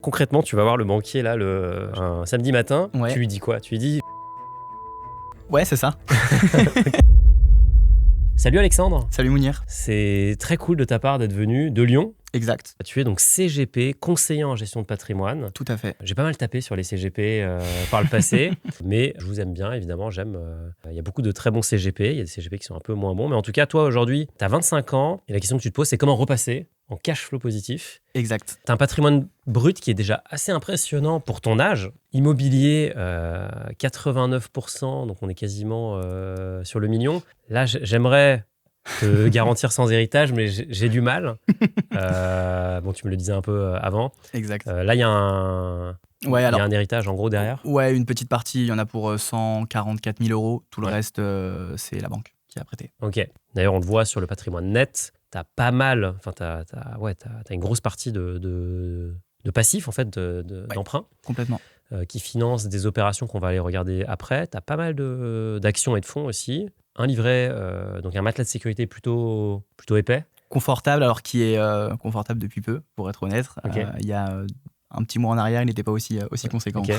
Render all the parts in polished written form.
Concrètement, tu vas voir le banquier là un samedi matin, Ouais. tu lui dis quoi? Tu lui dis Ouais, c'est ça. Salut Alexandre, Salut Mounir. c'est très cool de ta part d'être venu de Lyon. Exact. Tu es donc CGP, conseiller en gestion de patrimoine. Tout à fait. J'ai pas mal tapé sur les CGP par le passé, mais je vous aime bien, évidemment, j'aime. Il y a beaucoup de très bons CGP, il y a des CGP qui sont un peu moins bons, mais en tout cas, toi aujourd'hui, tu as 25 ans, et la question que tu te poses, c'est comment repasser en cash flow positif. Exact. Tu as un patrimoine brut qui est déjà assez impressionnant pour ton âge. Immobilier, 89%, donc on est quasiment sur le million. Là, j'aimerais te garantir sans héritage, mais j'ai du mal. Bon, tu me le disais un peu avant. Exact. Là, il y a un héritage en gros derrière. Ouais, une petite partie, il y en a pour 144 000 euros. Tout le Ouais. reste, c'est la banque qui a prêté. Ok. D'ailleurs, on le voit sur le patrimoine net. T'as pas mal, enfin, t'as une grosse partie de passif en fait, d'emprunt Complètement. qui finance des opérations qu'on va aller regarder après. T'as pas mal d'actions et de fonds aussi. Un livret, donc un matelas de sécurité plutôt épais. Confortable, alors qui est confortable depuis peu, pour être honnête. Ok. Il y a un petit mois en arrière, il n'était pas aussi conséquent. Ok.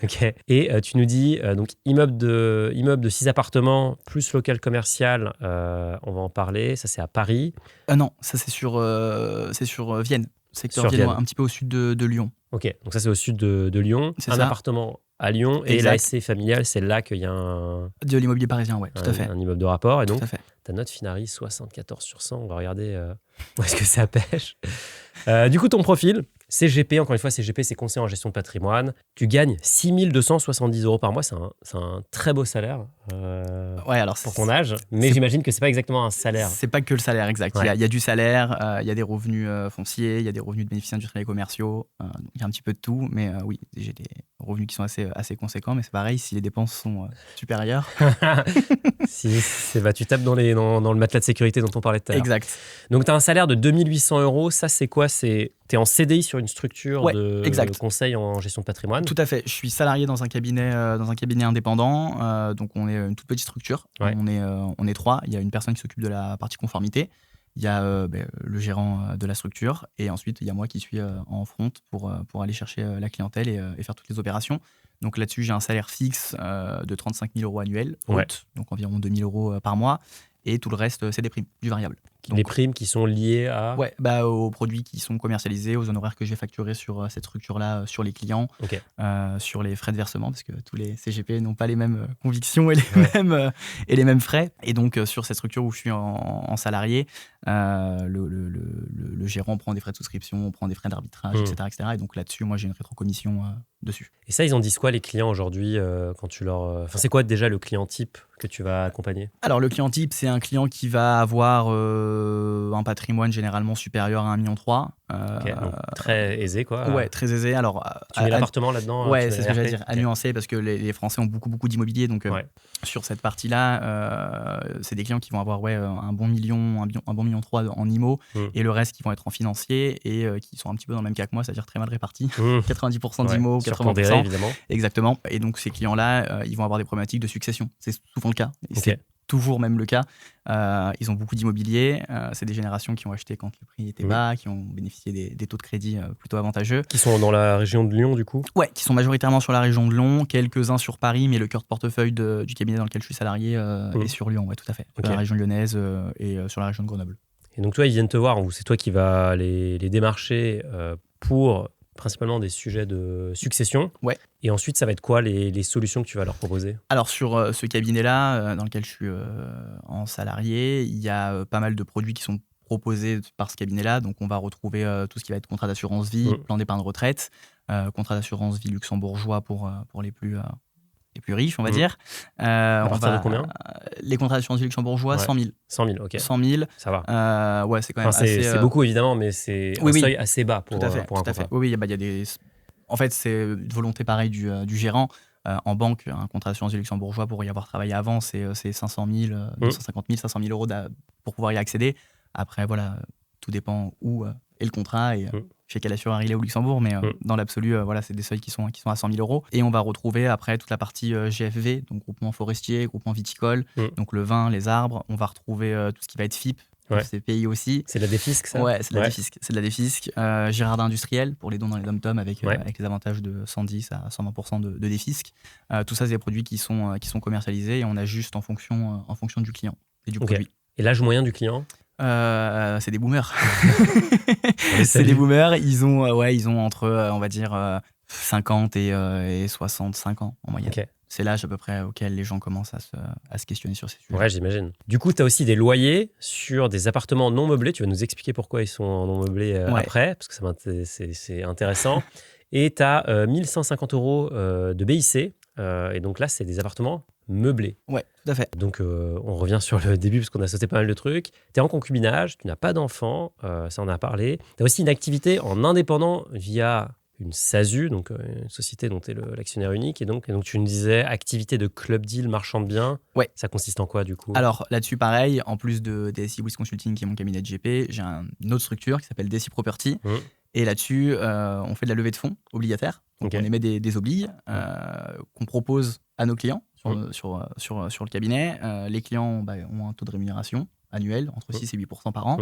Ok. Et tu nous dis, donc immeuble de 6 appartements plus local commercial, on va en parler. Ça, c'est à Paris. Non, ça c'est sur Vienne, secteur Sur viennois, Vienne. un petit peu au sud de Lyon. Ok. Donc ça, c'est au sud de Lyon. C'est Un ça. appartement à Lyon. Et Exact. la SC familiale, c'est là qu'il y a De l'immobilier parisien, ouais, tout à fait. un immeuble de rapport. Et donc, Tout à fait. ta note Finari, 74/100. On va regarder où est-ce que ça pêche. Du coup, ton profil, CGP, encore une fois, CGP, c'est conseiller en gestion de patrimoine. Tu gagnes 6 270 euros par mois. C'est un très beau salaire Ouais, alors pour ton âge. Mais j'imagine que c'est pas exactement un salaire. c'est pas que le salaire, exact. Ouais. Il y a du salaire, il y a des revenus fonciers, il y a des revenus de bénéfices industriels et commerciaux. Donc il y a un petit peu de tout, mais oui, j'ai des revenus qui sont assez conséquents. Mais c'est pareil, si les dépenses sont supérieures. Tu tapes dans le matelas de sécurité dont on parlait tout à l'heure. Exact. Donc, tu as un salaire de 2800 euros. Ça, c'est quoi? Tu es en CDI sur une structure Ouais, de exact. conseil en gestion de patrimoine. Tout à fait. Je suis salarié dans un cabinet indépendant. Donc on est une toute petite structure. Ouais. On est 3. Il y a une personne qui s'occupe de la partie conformité. Il y a le gérant de la structure. Et ensuite, il y a moi qui suis en front pour aller chercher la clientèle et faire toutes les opérations. Donc là-dessus, j'ai un salaire fixe de 35 000 euros annuels, Ouais. donc environ 2 000 euros par mois. Et tout le reste, c'est des primes, du variable. Donc, Les primes qui sont liées à... ouais, aux produits qui sont commercialisés, aux honoraires que je vais facturer sur cette structure-là, sur les clients, Ok. sur les frais de versement, parce que tous les CGP n'ont pas les mêmes convictions et les mêmes frais. Et donc, sur cette structure où je suis en salarié, le gérant prend des frais de souscription, prend des frais d'arbitrage, etc. Et donc là-dessus, moi, j'ai une rétrocommission dessus. Et ça, ils en disent quoi, les clients, aujourd'hui, quand tu leur... Enfin, c'est quoi déjà le client type que tu vas accompagner? Alors, le client type, c'est un client qui va avoir un patrimoine généralement supérieur à 1,3 million. Ok, donc très aisé, quoi. Ouais, très aisé. Alors, Tu mets l'appartement là-dedans? ouais, tu c'est mets ce que j'allais RP? dire, à Ok. nuancer, parce que les Français ont beaucoup d'immobilier. Donc, Ouais. sur cette partie-là, c'est des clients qui vont avoir un bon million, un bon million 3 en IMO, et le reste qui vont être en financier et qui sont un petit peu dans le même cas que moi, c'est-à-dire très mal répartis. 90% d'IMO, Surpondéré, 80%. évidemment. Exactement. Et donc, ces clients-là, ils vont avoir des problématiques de succession. C'est souvent le cas. Et Ok. c'est toujours même le cas. Ils ont beaucoup d'immobilier. C'est des générations qui ont acheté quand le prix était bas, qui ont bénéficié des taux de crédit plutôt avantageux. Qui sont dans la région de Lyon, du coup? Ouais, qui sont majoritairement sur la région de Lyon, quelques-uns sur Paris, mais le cœur de portefeuille du cabinet dans lequel je suis salarié est sur Lyon, ouais, tout à fait. Ok. Sur la région lyonnaise et sur la région de Grenoble. Et donc, toi, ils viennent te voir, ou c'est toi qui vas les démarcher pour principalement des sujets de succession. Ouais. Et ensuite, ça va être quoi les solutions que tu vas leur proposer? Alors, sur ce cabinet-là, dans lequel je suis en salarié, il y a pas mal de produits qui sont proposés par ce cabinet-là. Donc, on va retrouver tout ce qui va être contrat d'assurance vie, plan d'épargne retraite, contrat d'assurance vie luxembourgeois pour les plus riches, on va dire. À partir de combien? Les contrats d'assurance vie luxembourgeois, Ouais. 100 000. 100 000, ok. 100 000. Ça va. Ouais, c'est quand même Enfin, assez... c'est beaucoup, évidemment, mais c'est Oui, un oui. seuil assez bas pour, Tout à fait, pour un tout à fait. contrat. Oui, il y a des... En fait, c'est une volonté pareille du gérant. En banque, un contrat d'assurance vie luxembourgeois, pour y avoir travaillé avant, c'est 500 000, 250 000, 500 000 euros pour pouvoir y accéder. Après, voilà, tout dépend où est le contrat et chez quel assureur il est au Luxembourg. Mais dans l'absolu, voilà, c'est des seuils qui sont à 100 000 euros. Et on va retrouver après toute la partie GFV, donc groupement forestier, groupement viticole, donc le vin, les arbres. On va retrouver tout ce qui va être FIP, FCPI aussi. C'est de la défisque, ça? Ouais, c'est de la défisque. C'est de la défisque. Girardin industriel pour les dons dans les dom-toms avec les avantages de 110 à 120% de défisque. Tout ça, c'est des produits qui sont commercialisés et on ajuste en fonction du client et du produit. Et l'âge moyen du client? C'est des boomers. C'est des boomers. Ils ont entre, on va dire, 50 et 65 ans en moyenne. C'est l'âge à peu près auquel les gens commencent à se questionner sur ces sujets. Ouais, j'imagine. Du coup, tu as aussi des loyers sur des appartements non meublés. Tu vas nous expliquer pourquoi ils sont non meublés après, parce que c'est intéressant. Et tu as 1 150 € de BIC. Et donc là, c'est des appartements meublés. Ouais, tout à fait. Donc, on revient sur le début, parce qu'on a sauté pas mal de trucs. Tu es en concubinage, tu n'as pas d'enfant, ça on a parlé. Tu as aussi une activité en indépendant via une SASU, donc une société dont tu es l'actionnaire unique. Et donc, tu nous disais activité de club deal marchand de biens. Ouais. Ça consiste en quoi, du coup? Alors, là-dessus, pareil, en plus de DSI Wiz Consulting, qui est mon cabinet de GP, j'ai une autre structure qui s'appelle DSI Property. Et là-dessus, on fait de la levée de fonds obligataire. Donc, on émet des obliges qu'on propose à nos clients sur le cabinet. Les clients ont un taux de rémunération annuel entre 6 et 8% par an.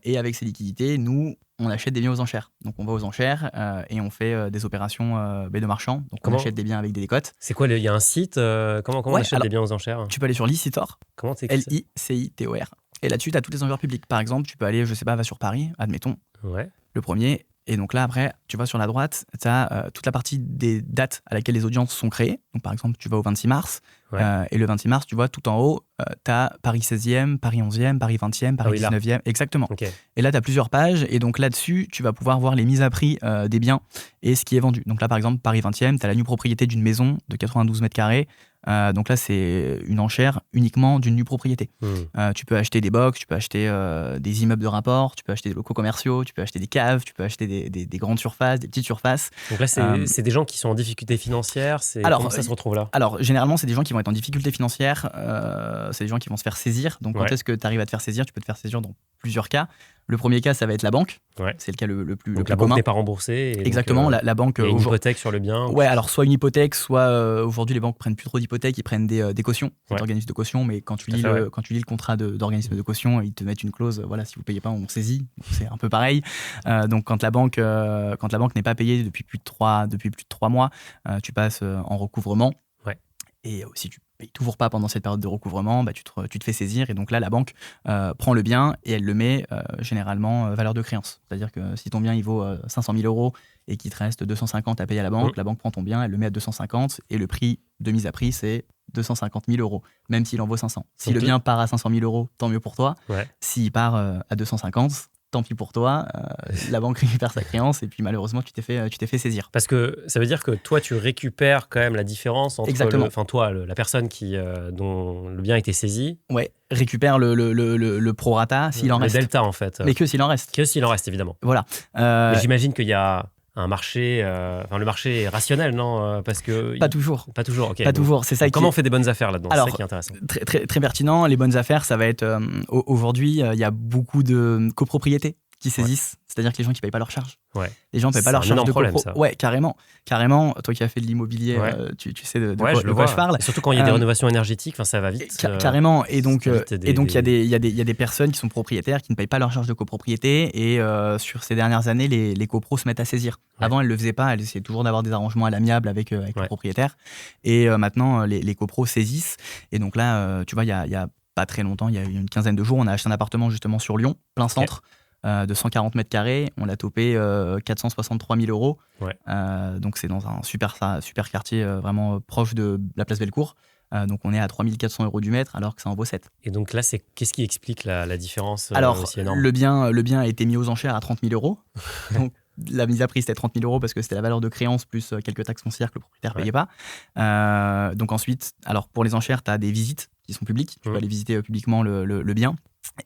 Et avec ces liquidités, nous, on achète des biens aux enchères. Donc, on va aux enchères et on fait des opérations de marchand. Donc, on achète des biens avec des décotes. C'est quoi? Il y a un site? Comment on achète des biens aux enchères? Tu peux aller sur Licitor. Comment t'écris ça? LICITOR. Et là-dessus, tu as toutes les enchères publiques. Par exemple, tu peux aller, je sais pas, va sur Paris, admettons. Ouais. Le premier. Et donc là, après, tu vas sur la droite, tu as toute la partie des dates à laquelle les audiences sont créées. Donc, par exemple, tu vas au 26 mars. Et le 26 mars, tu vois, tout en haut, tu as Paris 16e, Paris 11e, Paris 20e, Paris 19e. Exactement. Et là, tu as plusieurs pages. Et donc là-dessus, tu vas pouvoir voir les mises à prix des biens et ce qui est vendu. Donc là, par exemple, Paris 20e, tu as la nue propriété d'une maison de 92 mètres carrés. Donc là, c'est une enchère uniquement d'une nue propriété. Tu peux acheter des box, tu peux acheter des immeubles de rapport, tu peux acheter des locaux commerciaux, tu peux acheter des caves, tu peux acheter des grandes surfaces, des petites surfaces. Donc là, c'est des gens qui sont en difficulté financière. Comment ça se retrouve là? Alors, généralement, c'est des gens qui vont être en difficulté financière. C'est des gens qui vont se faire saisir. Donc, quand est-ce que tu arrives à te faire saisir? Tu peux te faire saisir dans plusieurs cas. Le premier cas, ça va être la banque. C'est le cas le plus donc commun. La banque n'est pas remboursée. Exactement, donc, la banque. Il y a une hypothèque sur le bien. Ouais, alors soit une hypothèque, soit aujourd'hui les banques prennent plus trop d'hypothèques, ils prennent des cautions, des organismes de caution. Mais quand tu lis le contrat d'organisme de caution, ils te mettent une clause. Voilà, si vous payez pas, on saisit. C'est un peu pareil. Donc quand la banque n'est pas payée depuis plus de 3 mois, tu passes en recouvrement. Et si tu payes toujours pas pendant cette période de recouvrement, tu te fais saisir. Et donc là, la banque prend le bien et elle le met généralement valeur de créance. C'est-à-dire que si ton bien il vaut 500 000 € et qu'il te reste 250 à payer à la banque prend ton bien, elle le met à 250 et le prix de mise à prix, c'est 250 000 €, même s'il en vaut 500. Si le bien part à 500 000 €, tant mieux pour toi. S'il part à 250, tant pis pour toi, la banque récupère sa créance et puis malheureusement tu t'es fait saisir. Parce que ça veut dire que toi tu récupères quand même la différence entre la personne dont le bien a été saisi. Ouais, récupère le prorata s'il en reste. Le delta en fait. Mais que s'il en reste. Que s'il en reste évidemment. Voilà. Mais j'imagine qu'il y a un marché, le marché est rationnel, non? Parce que pas toujours. Pas toujours, ok. Pas toujours, c'est ça. Comment on fait des bonnes affaires là-dedans? C'est ça qui est intéressant. Très, très, très pertinent. Les bonnes affaires, ça va être aujourd'hui, il y a beaucoup de copropriétés qui saisissent. C'est-à-dire que les gens qui payent pas leur charge. Les gens ne payent pas leur charge de problème, ça. Ouais, carrément. Toi qui as fait de l'immobilier, tu sais de quoi je parle. Et surtout quand il y a des rénovations énergétiques, ça va vite. Carrément. Et donc il y a des personnes qui sont propriétaires qui ne payent pas leur charge de copropriété. Et sur ces dernières années, les copros se mettent à saisir. Avant, elles le faisaient pas. Elles essayaient toujours d'avoir des arrangements à l'amiable avec le propriétaire. Et maintenant, les copros saisissent. Et donc là, tu vois, il y a pas très longtemps, il y a une quinzaine de jours, on a acheté un appartement justement sur Lyon, plein centre. De 140 mètres carrés, on l'a topé 463 000 €. Donc c'est dans un super quartier vraiment proche de la place Bellecour. Donc on est à 3 400 € du mètre alors que ça en vaut 7. Et donc là, qu'est-ce qui explique la différence aussi énorme? Le bien a été mis aux enchères à 30 000 €. Donc la mise à prix c'était 30 000 € parce que c'était la valeur de créance plus quelques taxes foncières que le propriétaire ne payait pas. Donc ensuite, alors pour les enchères, tu as des visites qui sont publiques. Tu peux aller visiter publiquement le bien.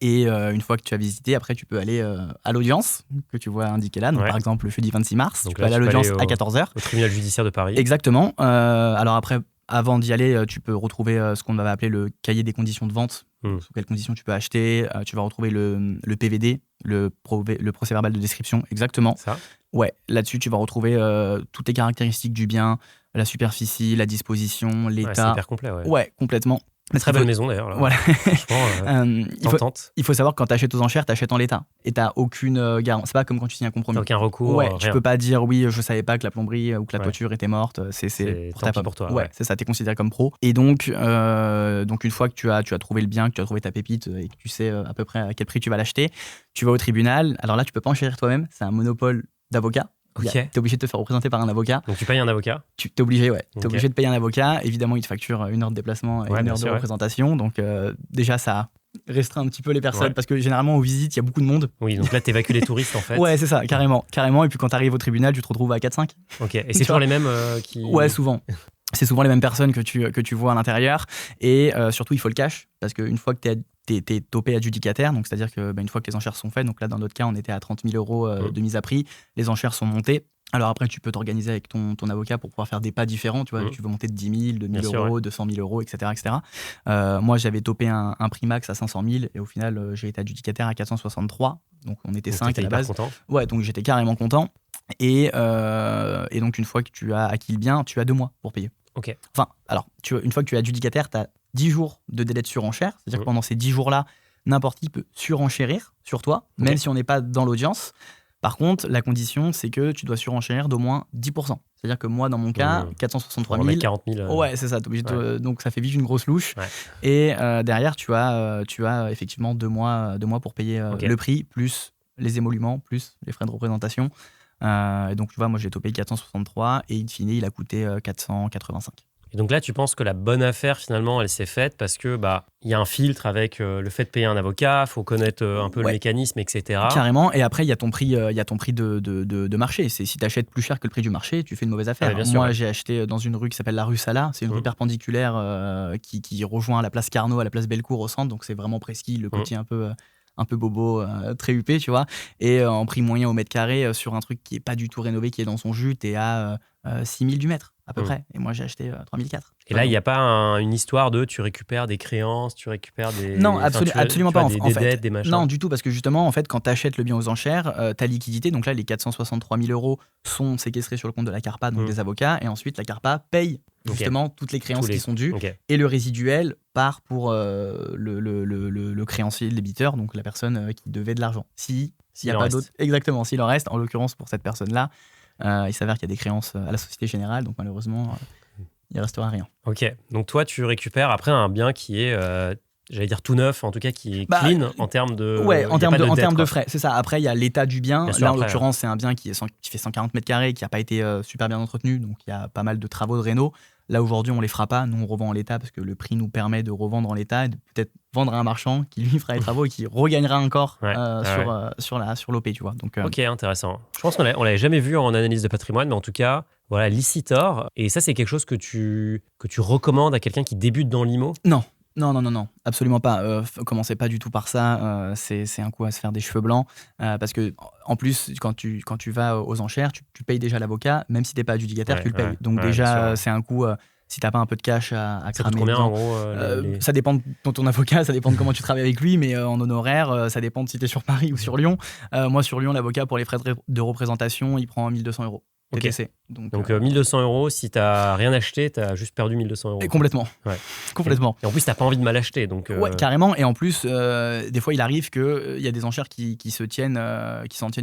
Et une fois que tu as visité, après tu peux aller à l'audience que tu vois indiquée là. Donc, par exemple, le jeudi 26 mars, donc tu peux aller à l'audience à 14h. Au tribunal judiciaire de Paris. Exactement. Alors après, avant d'y aller, tu peux retrouver ce qu'on va appeler le cahier des conditions de vente. Sous quelles conditions tu peux acheter. Tu vas retrouver le PVD, le procès verbal de description. Exactement. Ça. Ouais, là-dessus, tu vas retrouver toutes les caractéristiques du bien, la superficie, la disposition, l'état. C'est hyper complet, Ouais, complètement. Mais Très bonne maison d'ailleurs. Là. Voilà. Franchement, tentante. Il faut savoir que quand tu achètes aux enchères, tu achètes en l'état. Et tu n'as aucune garantie. C'est pas comme quand tu signes un compromis. T'as aucun recours. Ouais, rien. tu peux pas dire oui, je savais pas que la plomberie ou que la Ouais. toiture était morte. C'est tant pis pour toi. Ouais, c'est ça, tu es considéré comme pro. Et donc une fois que tu as trouvé le bien, que tu as trouvé ta pépite et que tu sais à peu près à quel prix tu vas l'acheter, tu vas au tribunal. Alors là, tu peux pas enchérir toi-même. C'est un monopole d'avocat. Ok. Tu es obligé de te faire représenter par un avocat. Donc tu payes un avocat. Tu es obligé, ouais. Tu es Ok. obligé de payer un avocat. Évidemment, il te facture 1 heure de déplacement et Ouais, 1 bien heure de sûr, ouais. représentation. Donc déjà, ça restreint un petit peu les personnes Ouais. parce que généralement, aux visites, il y a beaucoup de monde. Oui, donc là, t'évacues les touristes en fait. Ouais, c'est ça, carrément. Et puis quand tu arrives au tribunal, tu te retrouves à 4-5. Ok. Et Tu c'est toujours vois. les mêmes qui. Ouais, souvent. C'est souvent les mêmes personnes que tu vois à l'intérieur. Et surtout, il faut le cash. Parce qu'une fois que t'es topé adjudicataire, donc c'est-à-dire que une fois que les enchères sont faites, donc là, dans notre cas, on était à 30 000 euros de mise à prix, les enchères sont montées. Alors après, tu peux t'organiser avec ton avocat pour pouvoir faire des pas différents. Tu vois, tu veux monter de 10 000, de 1 Bien 000 sûr, euros, 200 000 euros, etc. etc. Moi, j'avais topé un prix max à 500 000 et au final, j'ai été adjudicataire à 463. Donc on était Donc, 5 à t'étais la hyper base. content. Ouais, donc j'étais carrément content. Et donc, une fois que tu as acquis le bien, tu as 2 mois pour payer. Ok. Enfin, alors, une fois que tu es adjudicataire, tu as 10 jours de délai de surenchère. C'est-à-dire que pendant ces 10 jours-là, n'importe qui peut surenchérir sur toi, même si on n'est pas dans l'audience. Par contre, la condition, c'est que tu dois surenchérir d'au moins 10%. C'est-à-dire que moi, dans mon cas, 463 000. 40 000. Ouais, c'est ça. T'es obligé donc, ça fait vite une grosse louche. Ouais. Et derrière, tu as effectivement 2 mois pour payer le prix, plus les émoluments, plus les frais de représentation. Et donc, tu vois, moi, j'ai topé 463 et in fine, il a coûté 485. Et donc là, tu penses que la bonne affaire, finalement, elle s'est faite parce que il y a un filtre avec le fait de payer un avocat, il faut connaître un peu le mécanisme, etc. Carrément. Et après, il y a ton prix de marché. Si tu achètes plus cher que le prix du marché, tu fais une mauvaise affaire. Moi, j'ai acheté dans une rue qui s'appelle la rue Sala. C'est une rue perpendiculaire qui rejoint la place Carnot à la place Bellecour au centre. Donc, c'est vraiment presqu'île, le côté un peu bobo, très huppé, tu vois. Et en prix moyen au mètre carré, sur un truc qui n'est pas du tout rénové, qui est dans son jus, t'es à 6 000 du mètre, à peu près. Et moi, j'ai acheté 3 400. Et là, il n'y a pas une histoire de tu récupères des créances, tu récupères des. Non, absolument pas. Des dettes, des machins. Non, du tout, parce que justement, en fait, quand tu achètes le bien aux enchères, ta liquidité, donc là, les 463 000 euros sont séquestrés sur le compte de la CARPA, donc des avocats, et ensuite, la CARPA paye justement toutes les créances qui sont dues, et le résiduel part pour le créancier, le débiteur, donc la personne qui devait de l'argent. S'il n'y a pas d'autre. Exactement, s'il en reste, en l'occurrence, pour cette personne-là, il s'avère qu'il y a des créances à la Société Générale, donc malheureusement, il ne restera rien. Ok, donc toi, tu récupères après un bien qui est, j'allais dire tout neuf, en tout cas qui est clean en termes de. Ouais, en termes de frais, c'est ça. Après, il y a l'état du bien. Là, en l'occurrence, c'est un bien qui fait 140 mètres carrés, qui n'a pas été super bien entretenu, donc il y a pas mal de travaux de réno. Là, aujourd'hui, on ne les fera pas. Nous, on revend en l'état parce que le prix nous permet de revendre en l'état et de peut-être vendre à un marchand qui, lui, fera les travaux et qui regagnera encore sur l'OP, tu vois. Donc, Ok, intéressant. Je pense qu'on ne l'avait jamais vu en analyse de patrimoine, mais en tout cas, voilà, Licitor. Et ça, c'est quelque chose que tu recommandes à quelqu'un qui débute dans l'IMO ? Non, absolument pas. Commencez pas du tout par ça. C'est un coup à se faire des cheveux blancs. Parce que, en plus, quand tu vas aux enchères, tu payes déjà l'avocat, même si t'es pas adjudicataire, tu le payes. Donc, déjà, c'est un coup. Si t'as pas un peu de cash à ça cramer. Coûte combien en gros Ça dépend de ton avocat, ça dépend de comment tu travailles avec lui, mais en honoraire, ça dépend de si t'es sur Paris ou sur Lyon. Moi, sur Lyon, l'avocat, pour les frais de représentation, il prend 1 200 euros. TTC. Donc 1 200 euros, si t'as rien acheté, t'as juste perdu 1 200 euros. Et complètement. Ouais. Complètement. Et en plus, t'as pas envie de mal acheter. Donc, ouais, carrément. Et en plus, des fois, il arrive qu'il y a des enchères qui s'en tiennent.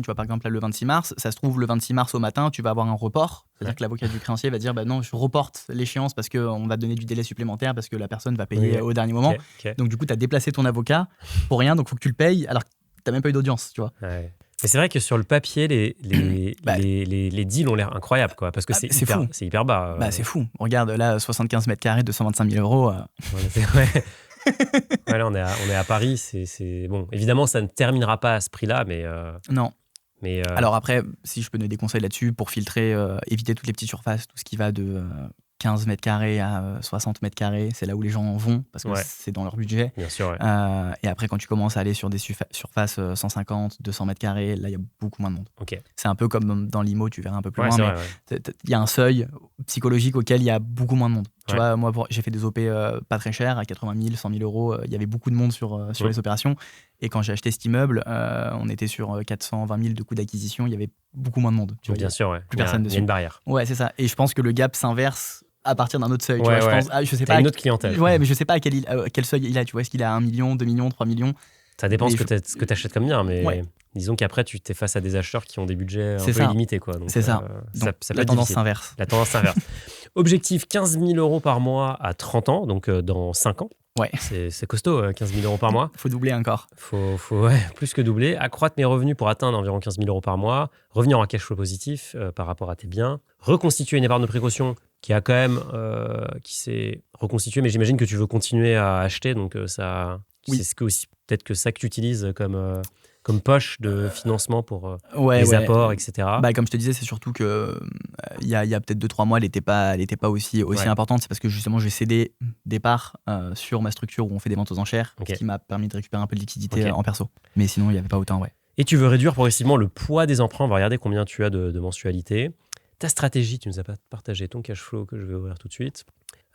Tu vois, par exemple, là, le 26 mars. Ça se trouve, le 26 mars au matin, tu vas avoir un report. C'est-à-dire que l'avocat du créancier va dire non, je reporte l'échéance parce qu'on va te donner du délai supplémentaire parce que la personne va payer au dernier moment. Donc, du coup, tu as déplacé ton avocat pour rien. Donc, il faut que tu le payes alors que tu n'as même pas eu d'audience, tu vois. Ouais. Mais c'est vrai que sur le papier, les deals ont l'air incroyables, quoi, parce que c'est hyper bas. C'est fou. Regarde, là, 75 mètres carrés, 225 000 euros. Ouais, là, on est à Paris. Bon, évidemment, ça ne terminera pas à ce prix-là, mais. Non. Alors après, si je peux donner des conseils là-dessus, pour filtrer, éviter toutes les petites surfaces, tout ce qui va de 15 mètres carrés à 60 mètres carrés, c'est là où les gens vont, parce que c'est dans leur budget. Bien sûr, ouais. Et après, quand tu commences à aller sur des surfaces 150, 200 mètres carrés, là, il y a beaucoup moins de monde. Okay. C'est un peu comme dans l'IMO, tu verras un peu plus loin, mais il y a un seuil psychologique auquel il y a beaucoup moins de monde. Tu vois, moi, j'ai fait des OP pas très chers, à 80 000, 100 000 euros, il y avait beaucoup de monde sur les opérations. Et quand j'ai acheté cet immeuble, on était sur 420 000 de coûts d'acquisition, il y avait beaucoup moins de monde. Bien sûr, ouais. Plus personne dessus. Il y a une barrière. Ouais, c'est ça. Et je pense que le gap s'inverse à partir d'un autre seuil. Tu Ouais, vois, ouais. je pense. Je sais T'as pas. une autre clientèle. Ouais, mais je sais pas à quel seuil il a. Tu vois, est-ce qu'il a 1 million, 2 millions, 3 millions? Ça dépend Mais ce que t'achètes comme bien, mais Ouais. disons qu'après, tu t'es face à des acheteurs qui ont des budgets un C'est peu ça. illimités. Quoi. Donc, C'est ça. ça Donc, peut la être tendance difficile. inverse. La tendance inverse. Objectif 15 000 euros par mois à 30 ans, donc dans 5 ans. Ouais. C'est costaud, 15 000 euros par mois. Faut doubler encore. Faut plus que doubler. Accroître mes revenus pour atteindre environ 15 000 euros par mois. Revenir en cash flow positif par rapport à tes biens. Reconstituer une épargne de précaution qui a quand même qui s'est reconstituée, mais j'imagine que tu veux continuer à acheter, donc ça, Oui. c'est ce que aussi peut-être que ça que tu utilises comme poche de financement pour Ouais, les ouais. apports, etc. Bah, comme je te disais, c'est surtout que il y a peut-être 2-3 mois, elle n'était pas aussi Ouais. importante. C'est parce que justement, j'ai cédé des parts sur ma structure où on fait des ventes aux enchères, Ok. ce qui m'a permis de récupérer un peu de liquidité Ok. en perso. Mais sinon, il n'y avait pas autant, ouais. Et tu veux réduire progressivement le poids des emprunts. On va regarder combien tu as de mensualité. Ta stratégie, tu nous as pas partagé ton cash flow que je vais ouvrir tout de suite.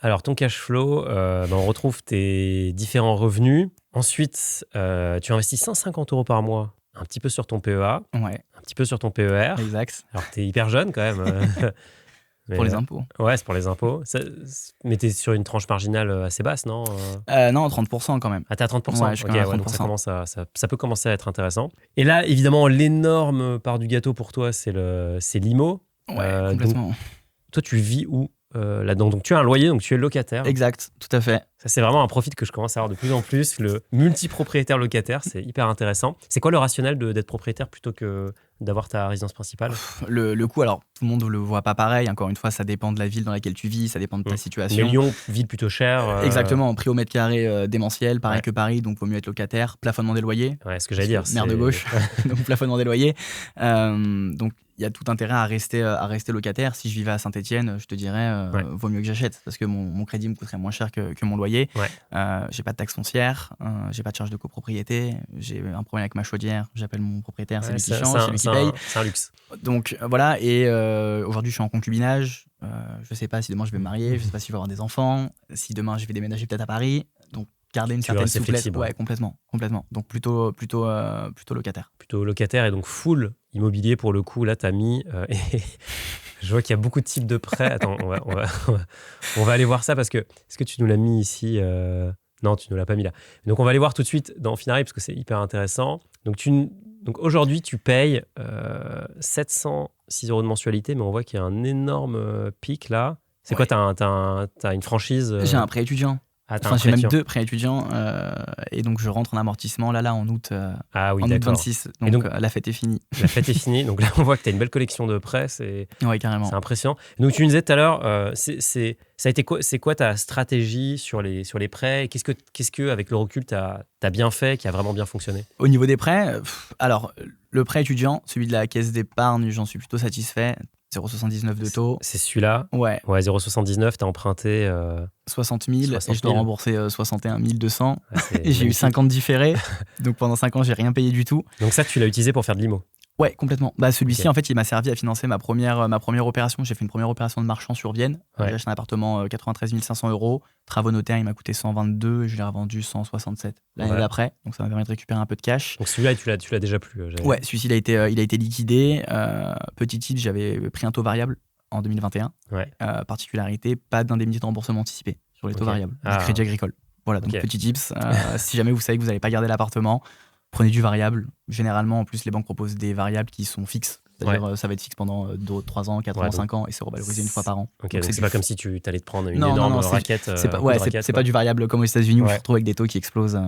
Alors, ton cash flow, on retrouve tes différents revenus. Ensuite, tu investis 150 euros par mois, un petit peu sur ton PEA, Ouais, un petit peu sur ton PER. exact. Alors, tu es hyper jeune quand même. Mais, Pour les impôts. Ouais, c'est pour les impôts. Mais tu es sur une tranche marginale assez basse, non Non, 30% quand même. Ah, t'es à 30%. Ouais, je suis Ok, quand même à ouais, donc 30%. ça peut commencer à être intéressant. Et là, évidemment, l'énorme part du gâteau pour toi, c'est l'IMO. Ouais, Donc, complètement. toi, tu vis où là-dedans? Donc, tu as un loyer, donc tu es locataire. Exact, tout à fait. Ça, c'est vraiment un profil que je commence à avoir de plus en plus. Le multipropriétaire locataire, c'est hyper intéressant. C'est quoi le rationnel d'être propriétaire plutôt que d'avoir ta résidence principale? Le coût, alors tout le monde ne le voit pas pareil. Encore une fois, ça dépend de la ville dans laquelle tu vis, ça dépend de ta Mais situation. Lyon, ville plutôt chère. Exactement, prix au mètre carré démentiel, pareil Ouais. que Paris, donc vaut mieux être locataire. Plafonnement des loyers, Ouais, ce que j'allais dire. maire de gauche, donc plafonnement des loyers. Donc il y a tout intérêt à rester locataire. Si je vivais à Saint-Etienne, je te dirais, Ouais. vaut mieux que j'achète, parce que mon crédit me coûterait moins cher que mon loyer. Ouais. J'ai pas de taxe foncière, j'ai pas de charge de copropriété, j'ai un problème avec ma chaudière, j'appelle mon propriétaire, c'est Ouais, lui qui change, c'est lui qui paye. C'est un luxe. Donc voilà, et aujourd'hui je suis en concubinage, je sais pas si demain je vais me marier, je sais pas si je vais avoir des enfants, si demain je vais déménager peut-être à Paris, donc garder une Tu veux certaine rester souplesse. flexible. Ouais, complètement. Donc plutôt locataire. Plutôt locataire et donc full immobilier pour le coup. Là, tu as mis. Et je vois qu'il y a beaucoup de types de prêts. Attends, on va aller voir ça parce que. Est-ce que tu nous l'as mis ici Non, tu ne l'as pas mis là. Donc, on va aller voir tout de suite dans Finari parce que c'est hyper intéressant. Donc aujourd'hui, tu payes 706 euros de mensualité, mais on voit qu'il y a un énorme pic là. C'est Ouais. quoi t'as une franchise J'ai un prêt étudiant. Ah, t'as un Enfin, j'ai prêt même étudiant. 2 prêts étudiants, et donc je rentre en amortissement là en août, Ah oui, en août d'accord. 26. Donc, donc- la fête est finie. La fête est finie. Donc là, on voit que tu as une belle collection de prêts. C'est Ouais, carrément. impressionnant. Donc, tu nous disais tout à l'heure, c'est quoi ta stratégie sur les prêts? Qu'est-ce que, avec le recul, tu as bien fait, qui a vraiment bien fonctionné? Au niveau des prêts, alors le prêt étudiant, celui de la caisse d'épargne, j'en suis plutôt satisfait. 0,79 de taux. C'est celui-là. Ouais, Ouais, 0,79, tu as emprunté. 60 000 60 et je dois 000. rembourser 61 200. C'est Et j'ai eu magnifique. 50 différés. Donc pendant 5 ans, j'ai rien payé du tout. Donc, ça, tu l'as utilisé pour faire de l'IMO. Ouais, complètement. Bah, celui-ci, Ok. en fait, il m'a servi à financer ma première opération. J'ai fait une première opération de marchand sur Vienne. Ouais. J'ai acheté un appartement 93 500 euros. Travaux notaires, il m'a coûté 122 et je l'ai revendu 167 l'année Ouais. d'après. Donc ça m'a permis de récupérer un peu de cash. Donc, celui-là, tu l'as déjà plus. Ouais, celui-ci, il a été liquidé. Petit tip, j'avais pris un taux variable en 2021. Ouais. Particularité, pas d'indemnité de remboursement anticipé sur les taux Ok. variables Ah. du Crédit Agricole. Voilà, donc Ok. petit tips. Si jamais vous savez que vous n'allez pas garder l'appartement, prenez du variable. Généralement, en plus, les banques proposent des variables qui sont fixes. C'est-à-dire, ça va être fixe pendant 3 ans, 4 Ouais, ans, donc- 5 ans et c'est revalorisé une fois par an. Ok, Donc, donc c'est du- pas comme si tu allais te prendre une Non, énorme non, c'est- raquette. C'est pas, un coup ouais, de c'est raquette, c'est quoi. pas du variable comme aux États-Unis où Ouais. tu te retrouves avec des taux qui explosent.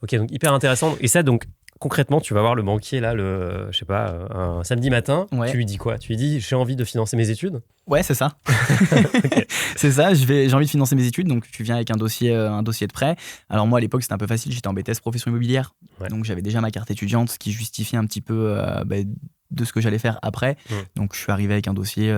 Ok, donc hyper intéressant. Et ça, donc, concrètement, tu vas voir le banquier, là, je sais pas, un samedi matin. Ouais. Tu lui dis quoi? Tu lui dis, j'ai envie de financer mes études. Ouais, c'est ça. C'est ça, j'ai envie de financer mes études, donc tu viens avec un dossier de prêt. Alors moi, à l'époque, c'était un peu facile, j'étais en BTS profession immobilière, Ouais. donc j'avais déjà ma carte étudiante, ce qui justifiait un petit peu de ce que j'allais faire après. Donc je suis arrivé avec un dossier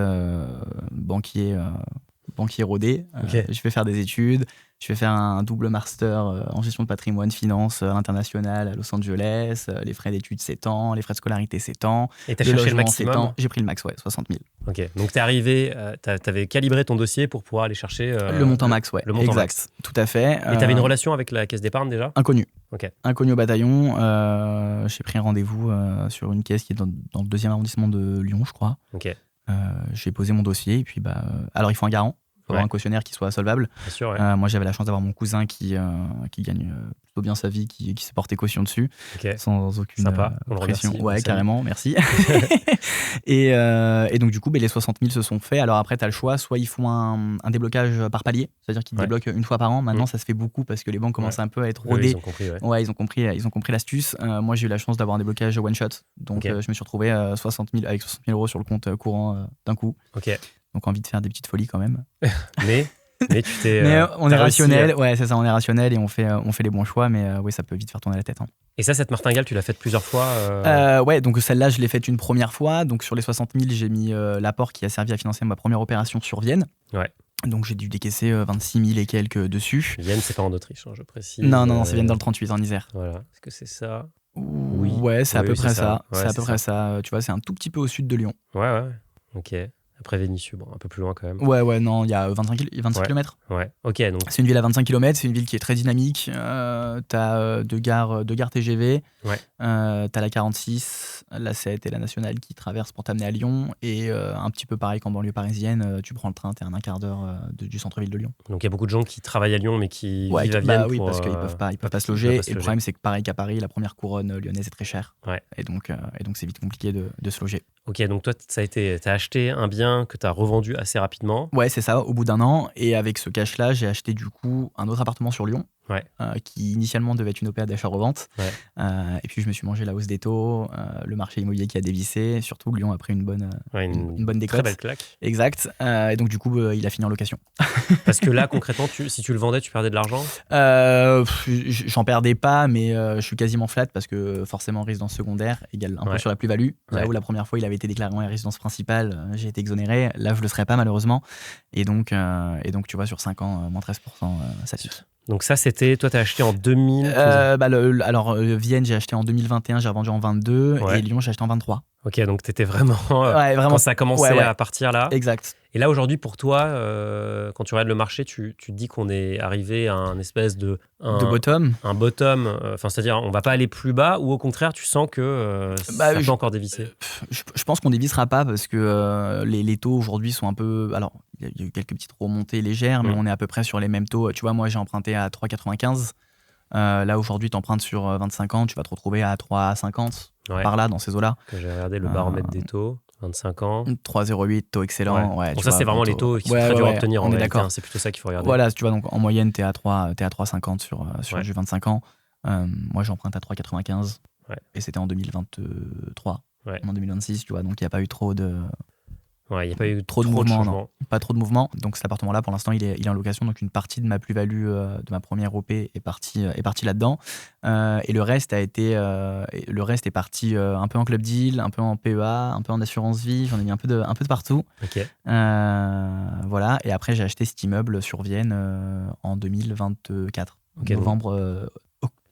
banquier rodé. Ok. Je vais faire des études, je vais faire un double master en gestion de patrimoine, finance internationale à Los Angeles, les frais d'études 7 ans, les frais de scolarité 7 ans, Et t'as le cherché le logement 7 maximum. ans. J'ai pris le max, ouais, 60 000. Ok, donc t'es arrivé, t'avais calibré ton dossier pour pouvoir aller chercher Le montant max, ouais. le montant exact. max. Tout à fait. Et t'avais une relation avec la caisse d'épargne déjà? Inconnu. Ok. Inconnu au bataillon. J'ai pris un rendez-vous sur une caisse qui est dans le 2e arrondissement de Lyon, je crois. Ok. J'ai posé mon dossier et puis alors il faut un garant. faut avoir un cautionnaire qui soit solvable. Bien sûr, ouais. Moi, j'avais la chance d'avoir mon cousin qui gagne plutôt bien sa vie, qui s'est porté caution dessus, Ok. sans aucune Sympa, on le pression. remercie, on Ouais, le salue. carrément, merci. Et donc, du coup, les 60 000 se sont faits. Alors après, tu as le choix, soit ils font un déblocage par palier, c'est-à-dire qu'ils Ouais. débloquent une fois par an. Maintenant, ça se fait beaucoup parce que les banques commencent un peu à être Eux, rodées. ils ont compris, ouais. Ouais, ils ont compris l'astuce. Moi, j'ai eu la chance d'avoir un déblocage one shot. Donc, Ok. je me suis retrouvé avec 60 000 euros sur le compte courant d'un coup. Ok. Donc, envie de faire des petites folies quand même. Mais tu t'es. Mais on t'as est réussi, rationnel. Ouais, c'est ça, on est rationnel et on fait les bons choix. Mais oui, ça peut vite faire tourner la tête. Hein. Et ça, cette martingale, tu l'as faite plusieurs fois Ouais, donc celle-là, je l'ai faite une première fois. Donc, sur les 60 000, j'ai mis l'apport qui a servi à financer ma première opération sur Vienne. Ouais. Donc, j'ai dû décaisser 26 000 et quelques dessus. Vienne, c'est pas en Autriche, hein, je précise. Non, c'est Vienne dans le 38, en Isère. Voilà. Est-ce que c'est ça? Ouais, c'est à Oui, peu c'est près ça. ça. Ouais, C'est à c'est peu près ça. ça. Tu vois, c'est un tout petit peu au sud de Lyon. Ouais. Ok. Après Vénissieux, bon, un peu plus loin quand même. Ouais, non, il y a 26 Ouais. km. Ouais. Ok, donc. C'est une ville à 25 km, c'est une ville qui est très dynamique. T'as deux gares TGV. Ouais. T'as la 46, la 7 et la nationale qui traversent pour t'amener à Lyon. Et un petit peu pareil qu'en banlieue parisienne, tu prends le train, t'es à un quart d'heure du centre-ville de Lyon. Donc il y a beaucoup de gens qui travaillent à Lyon mais qui Ouais, vivent à Vienne. oui, pour, parce qu'ils peuvent pas se peuvent loger. pas se Et le loger. problème, c'est que pareil qu'à Paris, la première couronne lyonnaise est très chère. Ouais. Et donc c'est vite compliqué de se loger. Ok, donc toi, t'as acheté un bien que t'as revendu assez rapidement. Ouais, c'est ça, au bout d'un an. Et avec ce cash-là, j'ai acheté du coup un autre appartement sur Lyon, Ouais. qui initialement devait être une OPA d'achat-revente. Ouais. Et puis je me suis mangé la hausse des taux, le marché immobilier qui a dévissé. Surtout, Lyon a pris une bonne, Ouais, une bonne décote. Très belle claque. Exact. Et donc du coup, il a fini en location. Parce que là, concrètement, si tu le vendais, tu perdais de l'argent. J'en perdais pas, mais je suis quasiment flat parce que forcément, résidence secondaire égale un peu sur la plus-value. Là Ouais. où la première fois, il avait été déclaré en résidence principale, j'ai été exonéré. Là, je le serais pas malheureusement. Et donc tu vois, sur 5 ans, moins 13%, ça pique. Donc ça, c'était... Toi, t'as acheté en 2000. Vienne, j'ai acheté en 2021, j'ai revendu en 22. Ouais. Et Lyon, j'ai acheté en 23. Ok, donc t'étais vraiment... Ouais, vraiment. Quand ça a commencé Ouais. à partir là. Exact. Et là, aujourd'hui, pour toi, quand tu regardes le marché, tu te dis qu'on est arrivé à un espèce de... De bottom. Un bottom, c'est-à-dire on va pas aller plus bas, ou au contraire, tu sens que ça peut encore dévisser. Je pense qu'on dévissera pas parce que les taux aujourd'hui sont un peu... Alors, il y a eu quelques petites remontées légères, mais on est à peu près sur les mêmes taux. Tu vois, moi, j'ai emprunté à 3,95. Là, aujourd'hui, tu empruntes sur 25 ans, tu vas te retrouver à 3,50, par là, dans ces eaux-là. Que j'ai regardé le baromètre des taux, 25 ans. 3,08, taux excellent. Ouais, bon, ça, c'est vraiment les taux qui sont très durs à obtenir en réalité. C'est plutôt ça qu'il faut regarder. Voilà, tu vois, donc en moyenne, tu es à 3,50 sur du 25 ans. Moi, j'emprunte à 3,95. Et c'était en 2023. En 2026, tu vois, donc il n'y a pas eu trop de... Ouais, il n'y a pas eu trop de mouvement, non. Pas trop de mouvement. Donc cet appartement-là, pour l'instant, il est en location. Donc une partie de ma plus-value de ma première OP est partie là-dedans. Et le reste est parti un peu en club deal, un peu en PEA, un peu en assurance vie. J'en ai mis un peu de partout. Ok. Voilà. Et après, j'ai acheté cet immeuble sur Vienne en 2024.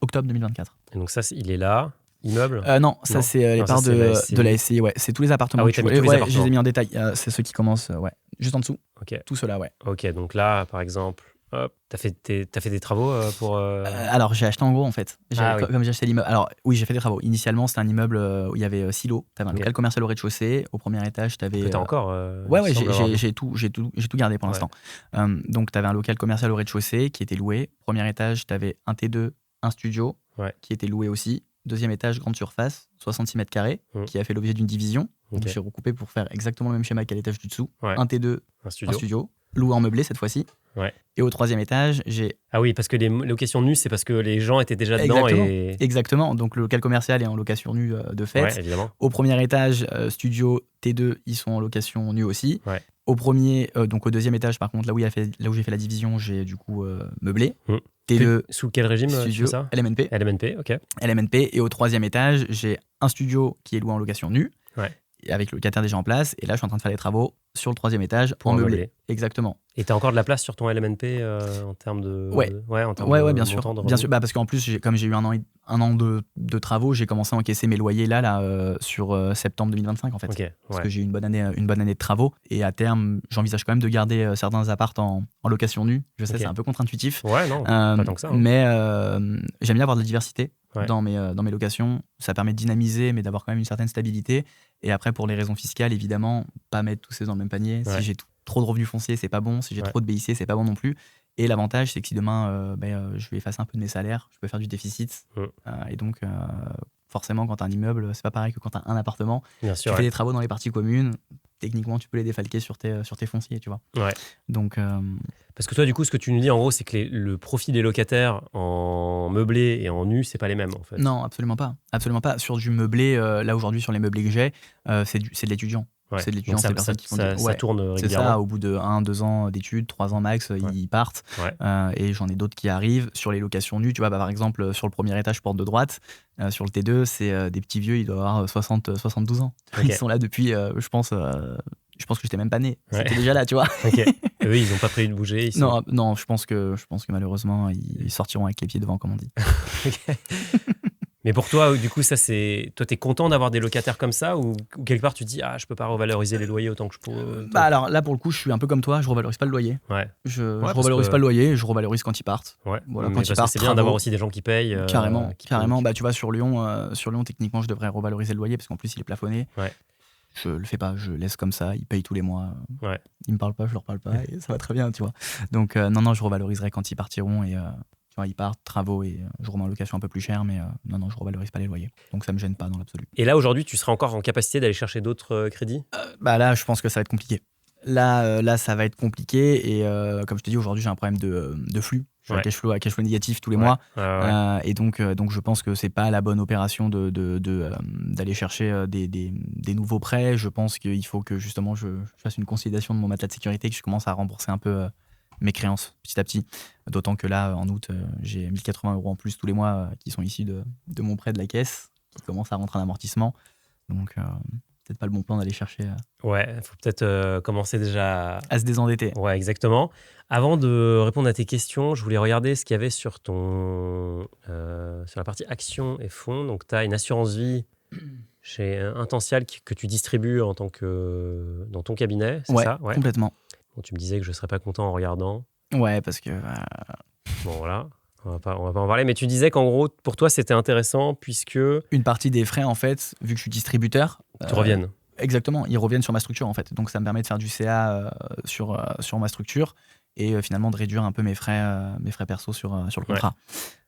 Octobre 2024. Et donc ça, il est là. Immeuble Non, ça c'est les parts de la SCI. Ouais. C'est tous les appartements. Ah oui, je les ai mis en détail. C'est ceux qui commencent juste en dessous. Okay. Tout cela, ouais. Ok, donc là, par exemple, t'as fait des travaux pour... Alors, j'ai acheté en gros, en fait. Comme j'ai acheté l'immeuble. Alors, oui, j'ai fait des travaux. Initialement, c'était un immeuble où il y avait 6 lots. T'avais un local commercial au rez-de-chaussée. Au premier étage, t'avais... Que t'as encore Ouais, j'ai tout gardé pour l'instant. Donc, t'avais un local commercial au rez-de-chaussée qui était loué. Premier étage, t'avais un T2, un studio qui était loué aussi. Deuxième étage, grande surface, 66 mètres carrés, qui a fait l'objet d'une division. Donc j'ai recoupé pour faire exactement le même schéma qu'à l'étage du dessous. Un T2, un studio, loué en meublé cette fois-ci. Et au troisième étage, j'ai... Ah oui, parce que les locations nues, c'est parce que les gens étaient déjà dedans. Exactement. Donc le local commercial est en location nue de fait. Ouais, évidemment. Au premier étage, studio, T2, ils sont en location nue aussi. Donc au deuxième étage, par contre, là où j'ai fait la division, j'ai du coup meublé. T2, sous quel régime studio, tu fais ça? LMNP. LMNP, ok. LMNP. Et au troisième étage, j'ai un studio qui est loué en location nue, avec le locataire déjà en place. Et là, je suis en train de faire les travaux sur le troisième étage pour meublé. Exactement. Et tu as encore de la place sur ton LMNP en termes de... Ouais, bien sûr. Bien sûr, parce qu'en plus, comme j'ai eu un an de travaux, j'ai commencé à encaisser mes loyers là sur septembre 2025 en fait. Parce que j'ai eu une bonne année de travaux. Et à terme, j'envisage quand même de garder certains apparts en location nue. Je sais, c'est un peu contre-intuitif. Ouais, non, pas tant que ça. Hein. Mais j'aime bien avoir de la diversité dans mes locations. Ça permet de dynamiser, mais d'avoir quand même une certaine stabilité. Et après, pour les raisons fiscales, évidemment, pas mettre tous ces dans le même panier. Ouais. Si j'ai trop de revenus fonciers, c'est pas bon. Si j'ai Ouais. trop de BIC, c'est pas bon non plus. Et l'avantage, c'est que si demain, je vais effacer un peu de mes salaires, je peux faire du déficit. Et donc, forcément, quand tu as un immeuble, c'est pas pareil que quand tu as un appartement. Bien sûr. Tu fais des travaux dans les parties communes. Techniquement, tu peux les défalquer sur tes fonciers, tu vois. Ouais. Donc, Parce que toi, du coup, ce que tu nous dis, en gros, c'est que le profit des locataires en meublé et en nu, c'est pas les mêmes, en fait. non, absolument pas. Absolument pas. Sur du meublé, là aujourd'hui, sur les meublés que j'ai, c'est de l'étudiant. Ouais. C'est de l'étudiant, Donc c'est des personnes qui font ça tourne c'est régulièrement. ça, au bout de 1-2 ans d'études, 3 ans max, ils partent. Ouais. Et j'en ai d'autres qui arrivent. Sur les locations nues, tu vois, par exemple, sur le premier étage, porte de droite, sur le T2, c'est des petits vieux, ils doivent avoir 72 ans. Ok. Ils sont là depuis, je pense que j'étais même pas né. Ouais. C'était déjà là, tu vois. Ok. Eux, ils ont pas prévu de bouger. Ils sont... Non, je pense que malheureusement, ils sortiront avec les pieds devant, comme on dit. Ok. Mais pour toi, du coup, toi, t'es content d'avoir des locataires comme ça ou quelque part tu te dis je peux pas revaloriser les loyers autant que je peux. Alors là, pour le coup, je suis un peu comme toi, je revalorise pas le loyer. Ouais. Je parce revalorise que- pas le loyer, je revalorise quand ils partent. Ouais. Voilà, Mais quand ils parce que partent, c'est bien travaux. d'avoir aussi des gens qui payent. Carrément. qui- Bah, tu vois, sur Lyon, techniquement, je devrais revaloriser le loyer parce qu'en plus, il est plafonné. Ouais. Je le fais pas, je laisse comme ça, ils payent tous les mois. Ouais. Ils me parlent pas, je leur parle pas et ça va très bien, tu vois. Donc, non, je revaloriserai quand ils partiront et tu vois, ils partent, travaux et je remets en location un peu plus cher, mais non, je revalorise pas les loyers. Donc, ça me gêne pas dans l'absolu. Et là, aujourd'hui, tu serais encore en capacité d'aller chercher d'autres crédits? Bah là, je pense que ça va être compliqué. Là, ça va être compliqué et comme je te dis, aujourd'hui, j'ai un problème de flux. Je suis à cash flow négatif tous les mois. Et donc, je pense que c'est pas la bonne opération d'aller chercher des nouveaux prêts. Je pense qu'il faut que justement je fasse une consolidation de mon matelas de sécurité, que je commence à rembourser un peu mes créances petit à petit. D'autant que là, en août, j'ai 1080 € en plus tous les mois qui sont issus de mon prêt de la caisse, qui commence à rentrer en amortissement. Donc, peut-être pas le bon plan d'aller chercher Ouais, il faut peut-être commencer déjà à se désendetter. Ouais, exactement. Avant de répondre à tes questions, je voulais regarder ce qu'il y avait sur sur la partie actions et fonds. Donc, tu as une assurance vie chez Intential que tu distribues dans ton cabinet, c'est ça? Ouais. Complètement. Bon, tu me disais que je ne serais pas content en regardant. Ouais, parce que... Bon, voilà. On va pas en parler. Mais tu disais qu'en gros, pour toi, c'était intéressant puisque... Une partie des frais, en fait, vu que je suis distributeur... Te reviennent. Exactement, ils reviennent sur ma structure, en fait. Donc, ça me permet de faire du CA sur ma structure et finalement de réduire un peu mes frais perso sur le contrat.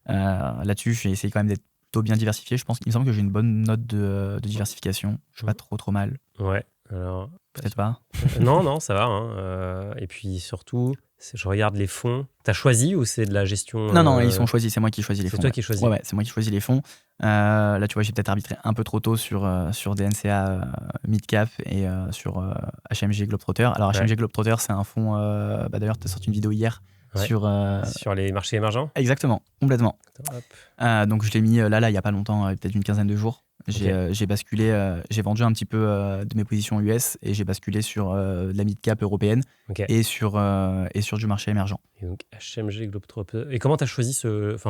Là-dessus, j'ai essayé quand même d'être plutôt bien diversifié. Je pense qu'il me semble que j'ai une bonne note de diversification. Je suis pas trop mal. Ouais, alors... Peut-être pas. Non, ça va. Hein. Et puis surtout, je regarde les fonds. T'as choisi ou c'est de la gestion Non, ils sont choisis. C'est moi qui choisis les fonds. C'est toi qui choisis. Ouais, c'est moi qui choisis les fonds. Là, tu vois, j'ai peut-être arbitré un peu trop tôt sur des NCA mid-cap et sur HMG Globetrotter. Alors, HMG Globetrotter, c'est un fonds... d'ailleurs, tu as sorti une vidéo hier sur les marchés émergents. Exactement, complètement. Hop. Donc, je l'ai mis là, il n'y a pas longtemps, peut-être une quinzaine de jours. J'ai basculé, j'ai vendu un petit peu de mes positions US et j'ai basculé sur la mid-cap européenne et sur du marché émergent. Et donc HMG Globetrotter. Et comment tu as choisi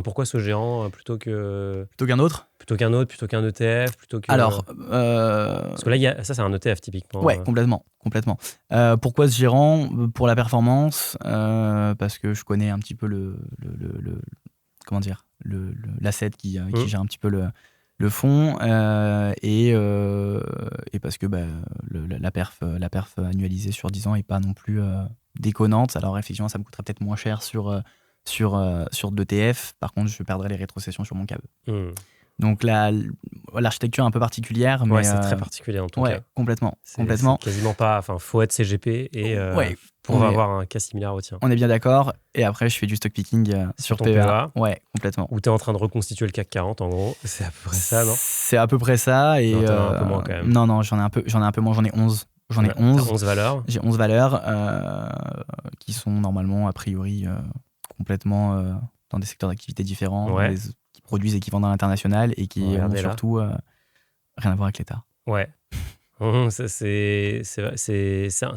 pourquoi ce géant plutôt qu'un autre? Plutôt qu'un autre, plutôt qu'un ETF, plutôt que... Alors... Parce que là, ça c'est un ETF typiquement. Ouais, complètement. Pourquoi ce gérant? Pour la performance, parce que je connais un petit peu comment dire, l'asset qui gère un petit peu le fonds et parce que la perf annualisée sur 10 ans est pas non plus déconnante. Alors effectivement, ça me coûterait peut-être moins cher sur d'ETF. Par contre, je perdrais les rétrocessions sur mon CAB. Donc l'architecture est un peu particulière, mais c'est très particulier en tout cas. Complètement. C'est quasiment pas. Enfin, faut être CGP et pour avoir un cas similaire au tien. On est bien d'accord. Et après, je fais du stock picking sur ton PEA. Ouais, complètement. Où tu es en train de reconstituer le CAC 40 en gros. C'est à peu près ça, non? C'est à peu près ça. Et non, t'en as un peu moins quand même. Non, j'en ai un peu moins. J'en ai 11. J'en ai 11. 11 valeurs. J'ai 11 valeurs qui sont normalement, a priori, complètement dans des secteurs d'activité différents, qui produisent et qui vendent à l'international et qui ont surtout rien à voir avec l'État. Ouais. C'est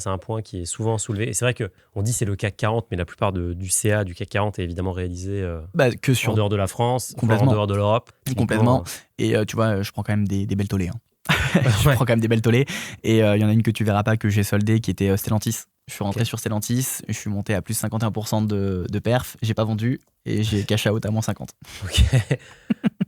un point qui est souvent soulevé. Et c'est vrai qu'on dit c'est le CAC 40, mais la plupart du CA du CAC 40 est évidemment réalisé en dehors de la France, en dehors de l'Europe. Complètement. Et tu vois, je prends quand même des belles tollées. Je prends quand même des belles tollées. Et il y en a une que tu verras pas, que j'ai soldée, qui était Stellantis. Je suis rentré sur Stellantis, je suis monté à plus 51% de perf, j'ai pas vendu et j'ai cash out à moins 50. Ok.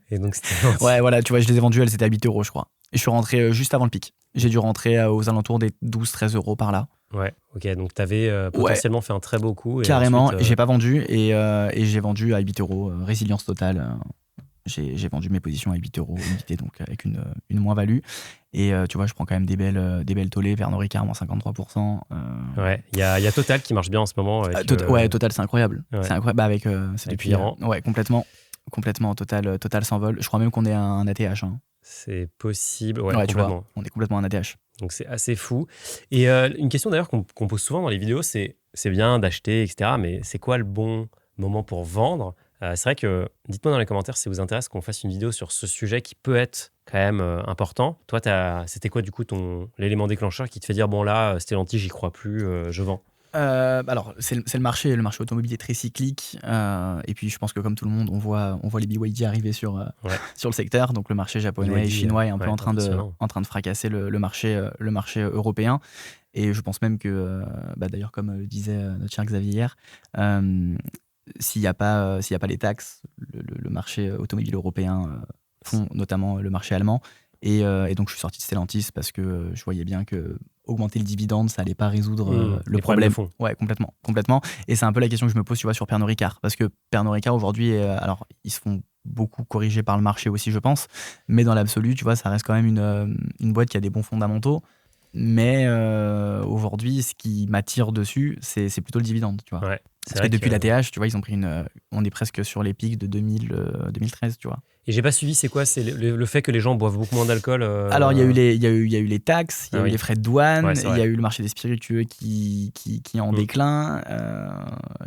Et donc, c'était... Ouais, voilà, tu vois, je les ai vendus, elles étaient à 8 euros, je crois. Et je suis rentré juste avant le pic. J'ai dû rentrer aux alentours des 12-13 euros par là. Ouais, ok. Donc, tu avais potentiellement fait un très beau coup. Et carrément, ensuite, j'ai pas vendu et j'ai vendu à 8 euros. Résilience totale. J'ai vendu mes positions à 8 euros unité, donc avec une moins-value. Et tu vois, je prends quand même des belles tollées. Pernod Ricard, moins 53%. Ouais, il y a Total qui marche bien en ce moment. Avec, Ouais, Total, c'est incroyable. Ouais. C'est incroyable. Bah, avec, c'est Avec depuis, l'Iran. ouais, complètement. Total s'envole. Je crois même qu'on est un ATH. Hein. C'est possible, ouais, tu vois, complètement. on est complètement un ATH. Donc c'est assez fou. Et une question d'ailleurs qu'on pose souvent dans les vidéos, c'est bien d'acheter, etc. Mais c'est quoi le bon moment pour vendre? C'est vrai que, dites-moi dans les commentaires si ça vous intéresse qu'on fasse une vidéo sur ce sujet qui peut être quand même important. Toi, c'était quoi du coup l'élément déclencheur qui te fait dire, bon là, Stellantis, j'y crois plus, je vends? Alors, c'est le marché. Le marché automobile est très cyclique. Et puis, je pense que comme tout le monde, on voit les BYD arriver sur le secteur. Donc, le marché japonais BYD, et chinois est un peu en train impressionnant. de fracasser le marché européen. Et je pense même que, d'ailleurs, comme le disait notre cher Xavier hier, s'il n'y a pas les taxes, le marché automobile européen fond notamment le marché allemand. Et donc, je suis sorti de Stellantis parce que je voyais bien que augmenter le dividende, ça allait pas résoudre le problème. De fond. Ouais, complètement. Et c'est un peu la question que je me pose, tu vois, sur Pernod Ricard. Parce que Pernod Ricard, aujourd'hui, alors, ils se font beaucoup corriger par le marché aussi, je pense. Mais dans l'absolu, tu vois, ça reste quand même une boîte qui a des bons fondamentaux. Mais aujourd'hui, ce qui m'attire dessus, c'est plutôt le dividende, tu vois. Ouais, Parce que depuis la TH, tu vois, ils ont pris on est presque sur les pics de 2013, tu vois. Et j'ai pas suivi, c'est quoi? C'est le fait que les gens boivent beaucoup moins d'alcool Alors, il y a eu les taxes, il y a eu les frais de douane, Ouais, il y a eu le marché des spiritueux qui est en déclin,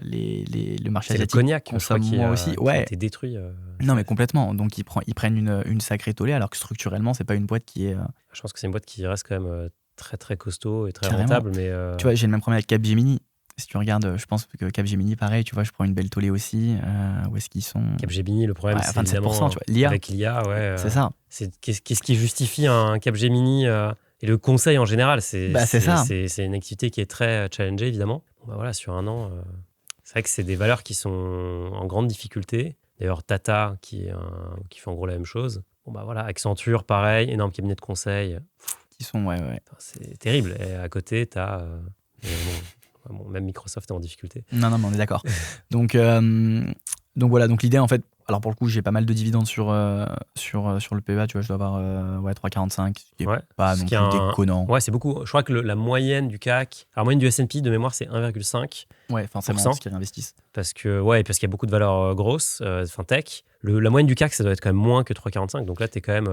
le marché asiatique le cognac, consomme qui moins aussi. a Ouais. été détruit. Non, mais complètement. Donc, ils prennent une sacrée tollée, alors que structurellement, c'est pas une boîte qui est... Je pense que c'est une boîte qui reste quand même très très costaud et très Carrément. rentable. Mais Tu vois, j'ai le même problème avec Capgemini. Si tu regardes, je pense que Capgemini, pareil, tu vois, je prends une belle tollée aussi. Où est-ce qu'ils sont? Capgemini, le problème, c'est évidemment 27%, tu vois. L'IA. avec l'IA, ouais. C'est ça. Qu'est-ce qui justifie un Capgemini et le conseil en général? C'est ça. C'est une activité qui est très challengée, évidemment. Bon, voilà, sur un an, c'est vrai que c'est des valeurs qui sont en grande difficulté. D'ailleurs, Tata, qui fait en gros la même chose. Bon, bah voilà, Accenture, pareil, énorme cabinet de conseil. Qui sont, ouais. C'est terrible. Et à côté, tu as... même Microsoft est en difficulté. Non, mais on est d'accord. Donc voilà, donc l'idée en fait, alors pour le coup, j'ai pas mal de dividendes sur le PEA, tu vois, je dois avoir 3,45, ce qui est pas non plus déconnant. Ouais, c'est beaucoup. Je crois que la moyenne du CAC, alors la moyenne du S&P de mémoire, c'est 1,5. Ouais, forcément, parce qu'ils réinvestissent. Parce qu'il y a beaucoup de valeurs grosses, tech. La moyenne du CAC, ça doit être quand même moins que 3,45. Donc là, t'es quand même,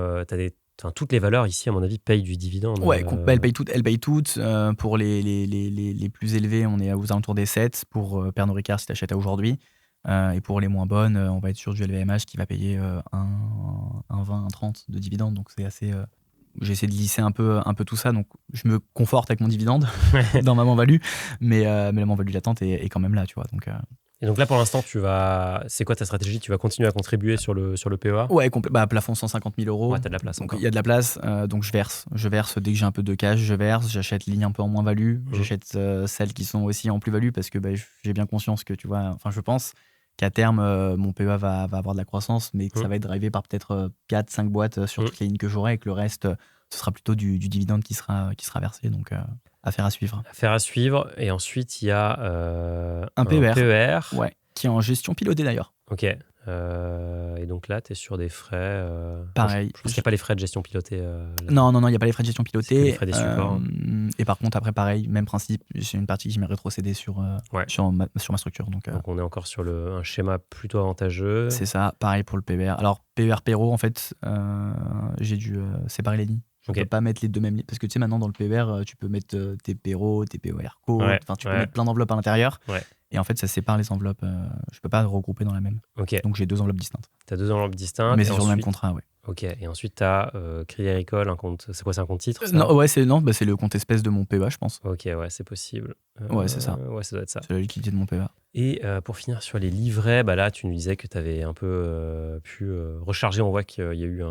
toutes les valeurs ici, à mon avis, payent du dividende. Ouais, elles payent toutes. Pour les plus élevés, on est aux alentours des 7. Pour Pernod Ricard, si tu achètes à aujourd'hui. Et pour les moins bonnes, on va être sur du LVMH qui va payer un 20, un 30 de dividende. Donc c'est assez... J'ai essayé de lisser un peu tout ça. Donc je me conforte avec mon dividende dans ma moins-value. Mais la moins-value latente est quand même là, tu vois. Donc... Et donc là, pour l'instant, c'est quoi ta stratégie? Tu vas continuer à contribuer sur le PEA? Ouais, plafond 150 000 euros. Ouais, t'as de la place. Donc il y a de la place. Donc je verse. Dès que j'ai un peu de cash, je verse. J'achète les lignes un peu en moins-value. J'achète celles qui sont aussi en plus-value parce que j'ai bien conscience que, tu vois, enfin, je pense qu'à terme, mon PEA va avoir de la croissance, mais que ça va être drivé par peut-être 4-5 boîtes sur toutes les lignes que j'aurai et que le reste, ce sera plutôt du dividende qui sera versé. Donc, affaire à suivre. Affaire à suivre. Et ensuite, il y a un PER. Ouais, qui est en gestion pilotée d'ailleurs. Ok. Et donc là, tu es sur des frais. Pareil. Je pense qu'il n'y a pas les frais de gestion pilotée. Non, il n'y a pas les frais de gestion pilotée. Les frais des supports. Et par contre, après, pareil, même principe, j'ai une partie qui m'est rétrocédée sur ma structure. Donc on est encore sur un schéma plutôt avantageux. C'est ça, pareil pour le PER. Alors, PER-PERO, en fait, j'ai dû séparer les lignes. Je ne peux pas mettre les deux mêmes lignes. Parce que tu sais, maintenant, dans le PER, tu peux mettre tes PERO, tes PERCO. Tu peux mettre plein d'enveloppes à l'intérieur. Ouais. Et en fait, ça sépare les enveloppes. Je ne peux pas regrouper dans la même. Okay. Donc, j'ai 2 enveloppes distinctes. Tu as 2 enveloppes distinctes. Mais c'est sur le même contrat, ouais. Ok. Et ensuite, tu as Crédit Agricole, un compte. C'est quoi, c'est un compte titre? Non, c'est le compte espèce de mon PEA, je pense. Ok, ouais, c'est possible. Ouais, c'est ça. Ouais, ça doit être ça. C'est la liquidité de mon PEA. Et pour finir sur les livrets, là, tu nous disais que tu avais un peu pu recharger. On voit qu'il y a eu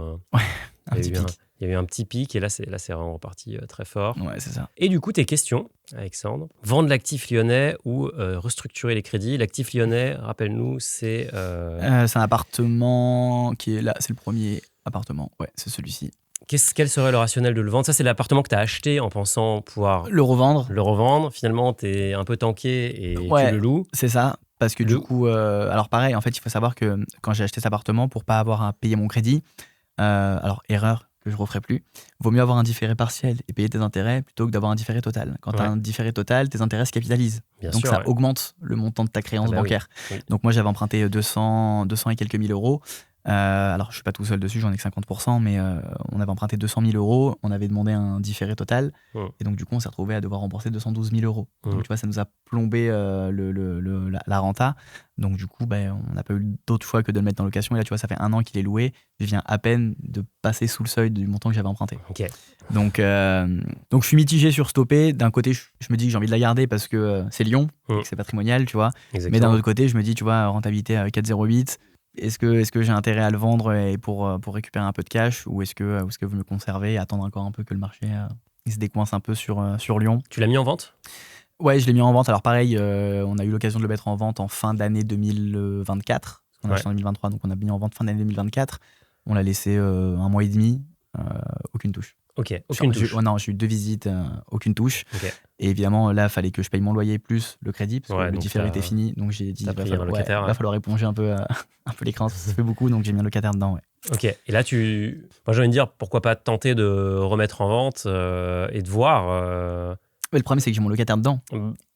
Un petit pic. Il y a eu un petit pic et là, c'est vraiment reparti très fort. Ouais, c'est ça. Et du coup, tes questions, Alexandre. Vendre l'actif lyonnais ou restructurer les crédits. L'actif lyonnais, rappelle-nous, c'est... C'est un appartement qui est là. C'est le premier appartement. Ouais, c'est celui-ci. Quel serait le rationnel de le vendre? Ça, c'est l'appartement que tu as acheté en pensant pouvoir Le revendre. le revendre. Finalement, tu es un peu tanké et Ouais. tu le loues. C'est ça. Parce que du coup, alors pareil, en fait, il faut savoir que quand j'ai acheté cet appartement, pour pas avoir à payer mon crédit, alors erreur que je referai plus, vaut mieux avoir un différé partiel et payer tes intérêts plutôt que d'avoir un différé total. Quand tu as un différé total, tes intérêts se capitalisent. Bien Donc sûr, ça augmente le montant de ta créance bancaire. Oui. Donc moi, j'avais emprunté 200 et quelques mille euros. Alors, je suis pas tout seul dessus, j'en ai que 50%, mais on avait emprunté 200 000 euros, on avait demandé un différé total, et donc du coup, on s'est retrouvé à devoir rembourser 212 000 euros. Donc, tu vois, ça nous a plombé la renta. Donc, du coup, on n'a pas eu d'autre choix que de le mettre en location. Et là, tu vois, ça fait 1 an qu'il est loué. Je viens à peine de passer sous le seuil du montant que j'avais emprunté. Okay. Donc, je suis mitigé sur stopper. D'un côté, je me dis que j'ai envie de la garder parce que c'est Lyon, que c'est patrimonial, tu vois. Exactement. Mais d'un autre côté, je me dis, tu vois, rentabilité à 4,08. Est-ce que j'ai intérêt à le vendre et pour récupérer un peu de cash, ou est-ce que vous me conservez et attendre encore un peu que le marché il se décoince un peu sur Lyon? Tu l'as mis en vente? Ouais, je l'ai mis en vente. Alors pareil, on a eu l'occasion de le mettre en vente en fin d'année 2024. On a acheté en 2023, donc on a mis en vente fin d'année 2024. On l'a laissé 1 mois et demi, aucune touche. Ok, aucune touche. Non, j'ai eu 2 visites, aucune touche. Okay. Et évidemment, là, il fallait que je paye mon loyer plus le crédit, parce que le différé était fini. Donc j'ai dit, il va falloir éponger un peu les créances, ça fait beaucoup, donc j'ai mis un locataire dedans. Ouais. Ok, et là, moi j'ai envie de dire, pourquoi pas tenter de remettre en vente et de voir... Le problème, c'est que j'ai mon locataire dedans.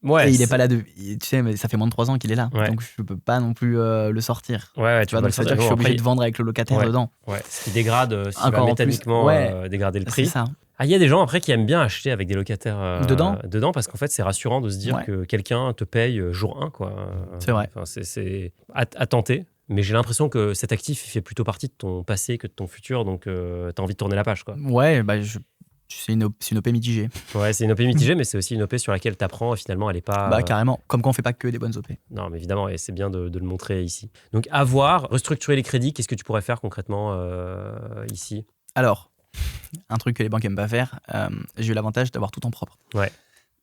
Ouais, et il est pas là tu sais, mais ça fait moins de 3 ans qu'il est là. Ouais. Donc je peux pas non plus le sortir. Ouais, tu vois, donc ça veut dire que je suis obligé de vendre avec le locataire dedans. Ouais, ce qui dégrade, ce qui encore va mécaniquement dégrader le prix. C'est ça. Ah, il y a des gens après qui aiment bien acheter avec des locataires dedans parce qu'en fait, c'est rassurant de se dire que quelqu'un te paye jour 1, quoi. C'est vrai. Enfin, c'est à tenter. Mais j'ai l'impression que cet actif il fait plutôt partie de ton passé que de ton futur, donc tu as envie de tourner la page, quoi. Ouais, c'est une OP mitigée. Ouais, c'est une OP mitigée, mais c'est aussi une OP sur laquelle tu apprends. Finalement, elle est pas. Carrément. Comme quand on fait pas que des bonnes OP. Non, mais évidemment, et c'est bien de le montrer ici. Donc, restructurer les crédits, qu'est-ce que tu pourrais faire concrètement ici? Alors, un truc que les banques aiment pas faire, j'ai eu l'avantage d'avoir tout en propre. Ouais.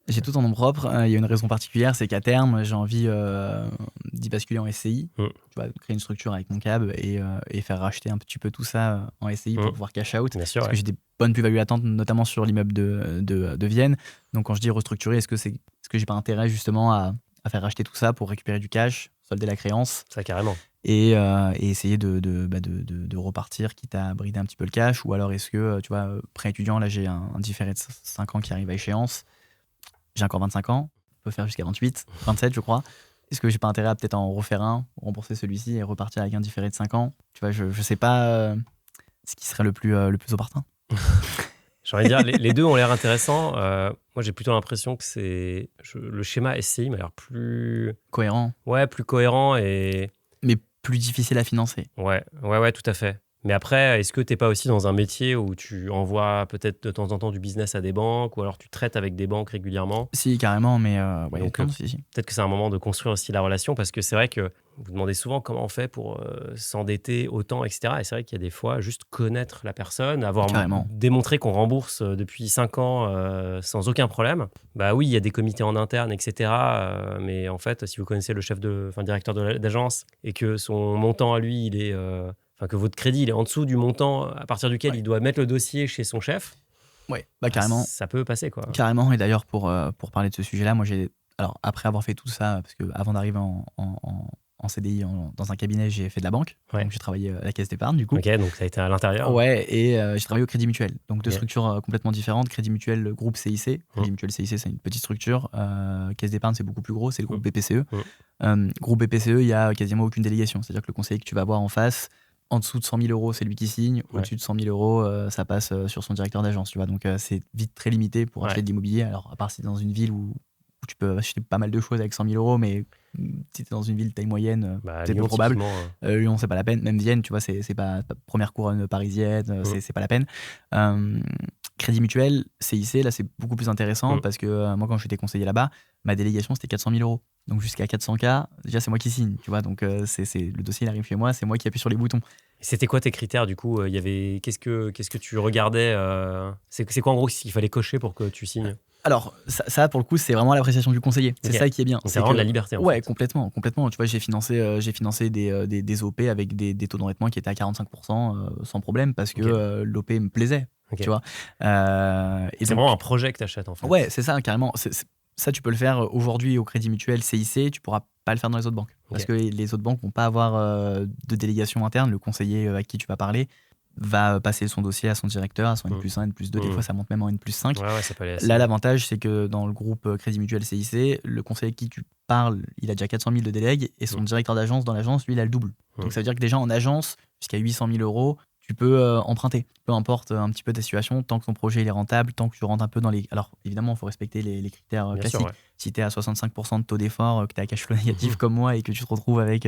J'ai tout en nom propre. Il y a une raison particulière, c'est qu'à terme, j'ai envie d'y basculer en SCI. Tu vois, créer une structure avec mon CAB et faire racheter un petit peu tout ça en SCI pour pouvoir cash out. Bien sûr, parce que j'ai des bonnes plus-values latentes, notamment sur l'immeuble de Vienne. Donc quand je dis restructurer, est-ce que j'ai pas intérêt justement à faire racheter tout ça pour récupérer du cash, solder la créance? Ça, carrément. Et essayer de repartir, quitte à brider un petit peu le cash. Ou alors est-ce que, tu vois, prêt étudiant, là j'ai un différé de 5 ans qui arrive à échéance. J'ai encore 25 ans, on peut faire jusqu'à 28, 27 je crois. Est-ce que j'ai pas intérêt à peut-être en refaire un, rembourser celui-ci et repartir avec un différé de 5 ans? Tu vois, je sais pas ce qui serait le plus opportun. J'ai envie de dire, les deux ont l'air intéressants. Moi, j'ai plutôt l'impression que le schéma SCI m'a l'air plus... Cohérent. Ouais, plus cohérent et... Mais plus difficile à financer. Ouais, tout à fait. Mais après, est-ce que tu n'es pas aussi dans un métier où tu envoies peut-être de temps en temps du business à des banques ou alors tu traites avec des banques régulièrement? Si, carrément, mais donc, peut-être que c'est un moment de construire aussi la relation parce que c'est vrai que vous demandez souvent comment on fait pour s'endetter autant, etc. Et c'est vrai qu'il y a des fois, juste connaître la personne, avoir démontré qu'on rembourse depuis 5 ans sans aucun problème. Bah oui, il y a des comités en interne, etc. Mais en fait, si vous connaissez le directeur d'agence et que son montant à lui, il est... que votre crédit il est en dessous du montant à partir duquel il doit mettre le dossier chez son chef. Ouais, carrément. Ça peut passer, quoi. Carrément. Et d'ailleurs, pour parler de ce sujet-là, moi, après avoir fait tout ça, parce qu'avant d'arriver en CDI dans un cabinet, j'ai fait de la banque. Ouais. Donc, j'ai travaillé à la Caisse d'épargne, du coup. Ok, donc ça a été à l'intérieur. Ouais, et j'ai travaillé au Crédit Mutuel. Donc, deux structures complètement différentes. Crédit Mutuel, groupe CIC. Crédit Mutuel CIC, c'est une petite structure. Caisse d'épargne, c'est beaucoup plus gros. C'est le groupe BPCE. Groupe BPCE, il n'y a quasiment aucune délégation. C'est-à-dire que le conseiller que tu vas voir en face, en dessous de 100 000 euros, c'est lui qui signe. Au-dessus de 100 000 euros, ça passe sur son directeur d'agence. Tu vois. Donc, c'est vite très limité pour acheter de l'immobilier. Alors, à part si tu es dans une ville où tu peux acheter pas mal de choses avec 100 000 euros, mais si tu es dans une ville taille moyenne, c'est peu probable. Lyon, c'est pas la peine. Même Vienne, tu vois, c'est pas première couronne parisienne, c'est pas la peine. Crédit Mutuel, CIC, là, c'est beaucoup plus intéressant parce que moi, quand j'étais conseiller là-bas, ma délégation, c'était 400 000 euros. Donc, jusqu'à 400K, déjà, c'est moi qui signe, tu vois. Donc, le dossier, il arrive chez moi, c'est moi qui appuie sur les boutons. C'était quoi tes critères, du coup? Il y avait... Qu'est-ce que tu regardais c'est quoi, en gros, ce qu'il fallait cocher pour que tu signes? Alors, ça, pour le coup, c'est vraiment l'appréciation du conseiller. C'est ça qui est bien. C'est vraiment de la liberté, en ouais, fait. complètement. Tu vois, j'ai financé des OP avec des taux d'endettement qui étaient à 45% sans problème parce que l'OP me plaisait, tu vois. C'est donc vraiment un projet que tu achètes, en fait. Ouais, c'est ça, carrément. Ça, tu peux le faire aujourd'hui au Crédit Mutuel, CIC, tu pourras pas le faire dans les autres banques. Parce que les autres banques vont pas avoir de délégation interne. Le conseiller à qui tu vas parler va passer son dossier à son directeur, à son N+1, N+2, des fois ça monte même en N+5. Ouais, ça peut aller assez Là, l'avantage, c'est que dans le groupe Crédit Mutuel CIC, le conseiller à qui tu parles, il a déjà 400 000 de délègues et son directeur d'agence dans l'agence, lui, il a le double. Donc ça veut dire que déjà en agence, jusqu'à 800 000 euros, tu peux emprunter. Peu importe un petit peu ta situation, tant que ton projet il est rentable, tant que tu rentres un peu dans les... Alors évidemment, il faut respecter les critères classiques. Sûr, ouais. Si tu es à 65% de taux d'effort, que tu as un cash flow négatif comme moi et que tu te retrouves avec,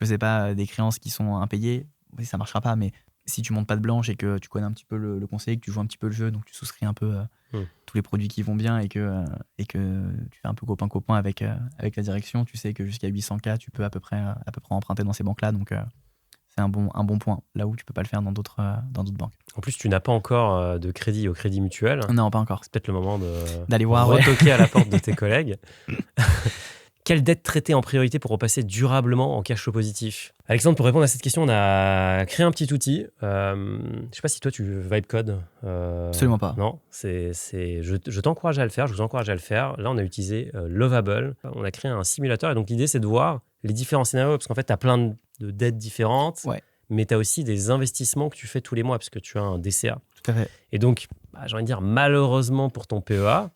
je sais pas, des créances qui sont impayées, oui, ça marchera pas, mais si tu montes pas de blanche et que tu connais un petit peu le conseiller, que tu joues un petit peu le jeu, donc tu souscris un peu tous les produits qui vont bien et que tu fais un peu copain-copain avec la direction, tu sais que jusqu'à 800K, tu peux à peu près emprunter dans ces banques-là. Donc, c'est un bon point, là où tu peux pas le faire dans d'autres banques. En plus, tu n'as pas encore de crédit au Crédit Mutuel. Non, pas encore. C'est peut-être le moment d'aller voir, retoquer à la porte de tes collègues. Quelle dette traiter en priorité pour repasser durablement en cash flow positif? Alexandre, pour répondre à cette question, on a créé un petit outil. Je ne sais pas si toi, tu vibe code. Absolument pas. Non, je t'encourage à le faire, je vous encourage à le faire. Là, on a utilisé Lovable. On a créé un simulateur et donc l'idée, c'est de voir les différents scénarios parce qu'en fait, tu as plein de dettes différentes, mais tu as aussi des investissements que tu fais tous les mois parce que tu as un DCA. Tout à fait. Et donc, j'ai envie de dire, malheureusement pour ton PEA,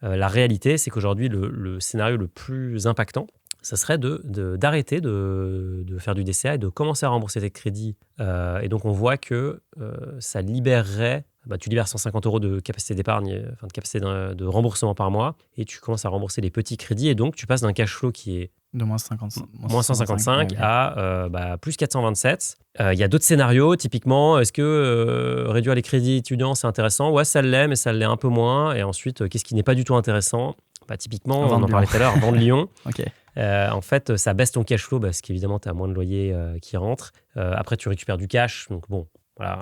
la réalité, c'est qu'aujourd'hui, le scénario le plus impactant, ça serait d'arrêter de faire du DCA et de commencer à rembourser tes crédits. Et donc, on voit que ça libérerait... tu libères 150 euros de capacité d'épargne, enfin de capacité de remboursement par mois, et tu commences à rembourser les petits crédits, et donc tu passes d'un cash flow qui est de moins 155 à plus 427. Il y a d'autres scénarios, typiquement, est-ce que réduire les crédits étudiants, c'est intéressant? Ouais, ça l'est, mais ça l'est un peu moins. Et ensuite, qu'est-ce qui n'est pas du tout intéressant? Typiquement, on en parlait tout à l'heure, vendre Lyon. En fait, ça baisse ton cash flow parce qu'évidemment, tu as moins de loyers qui rentrent. Après, tu récupères du cash, donc bon... Voilà,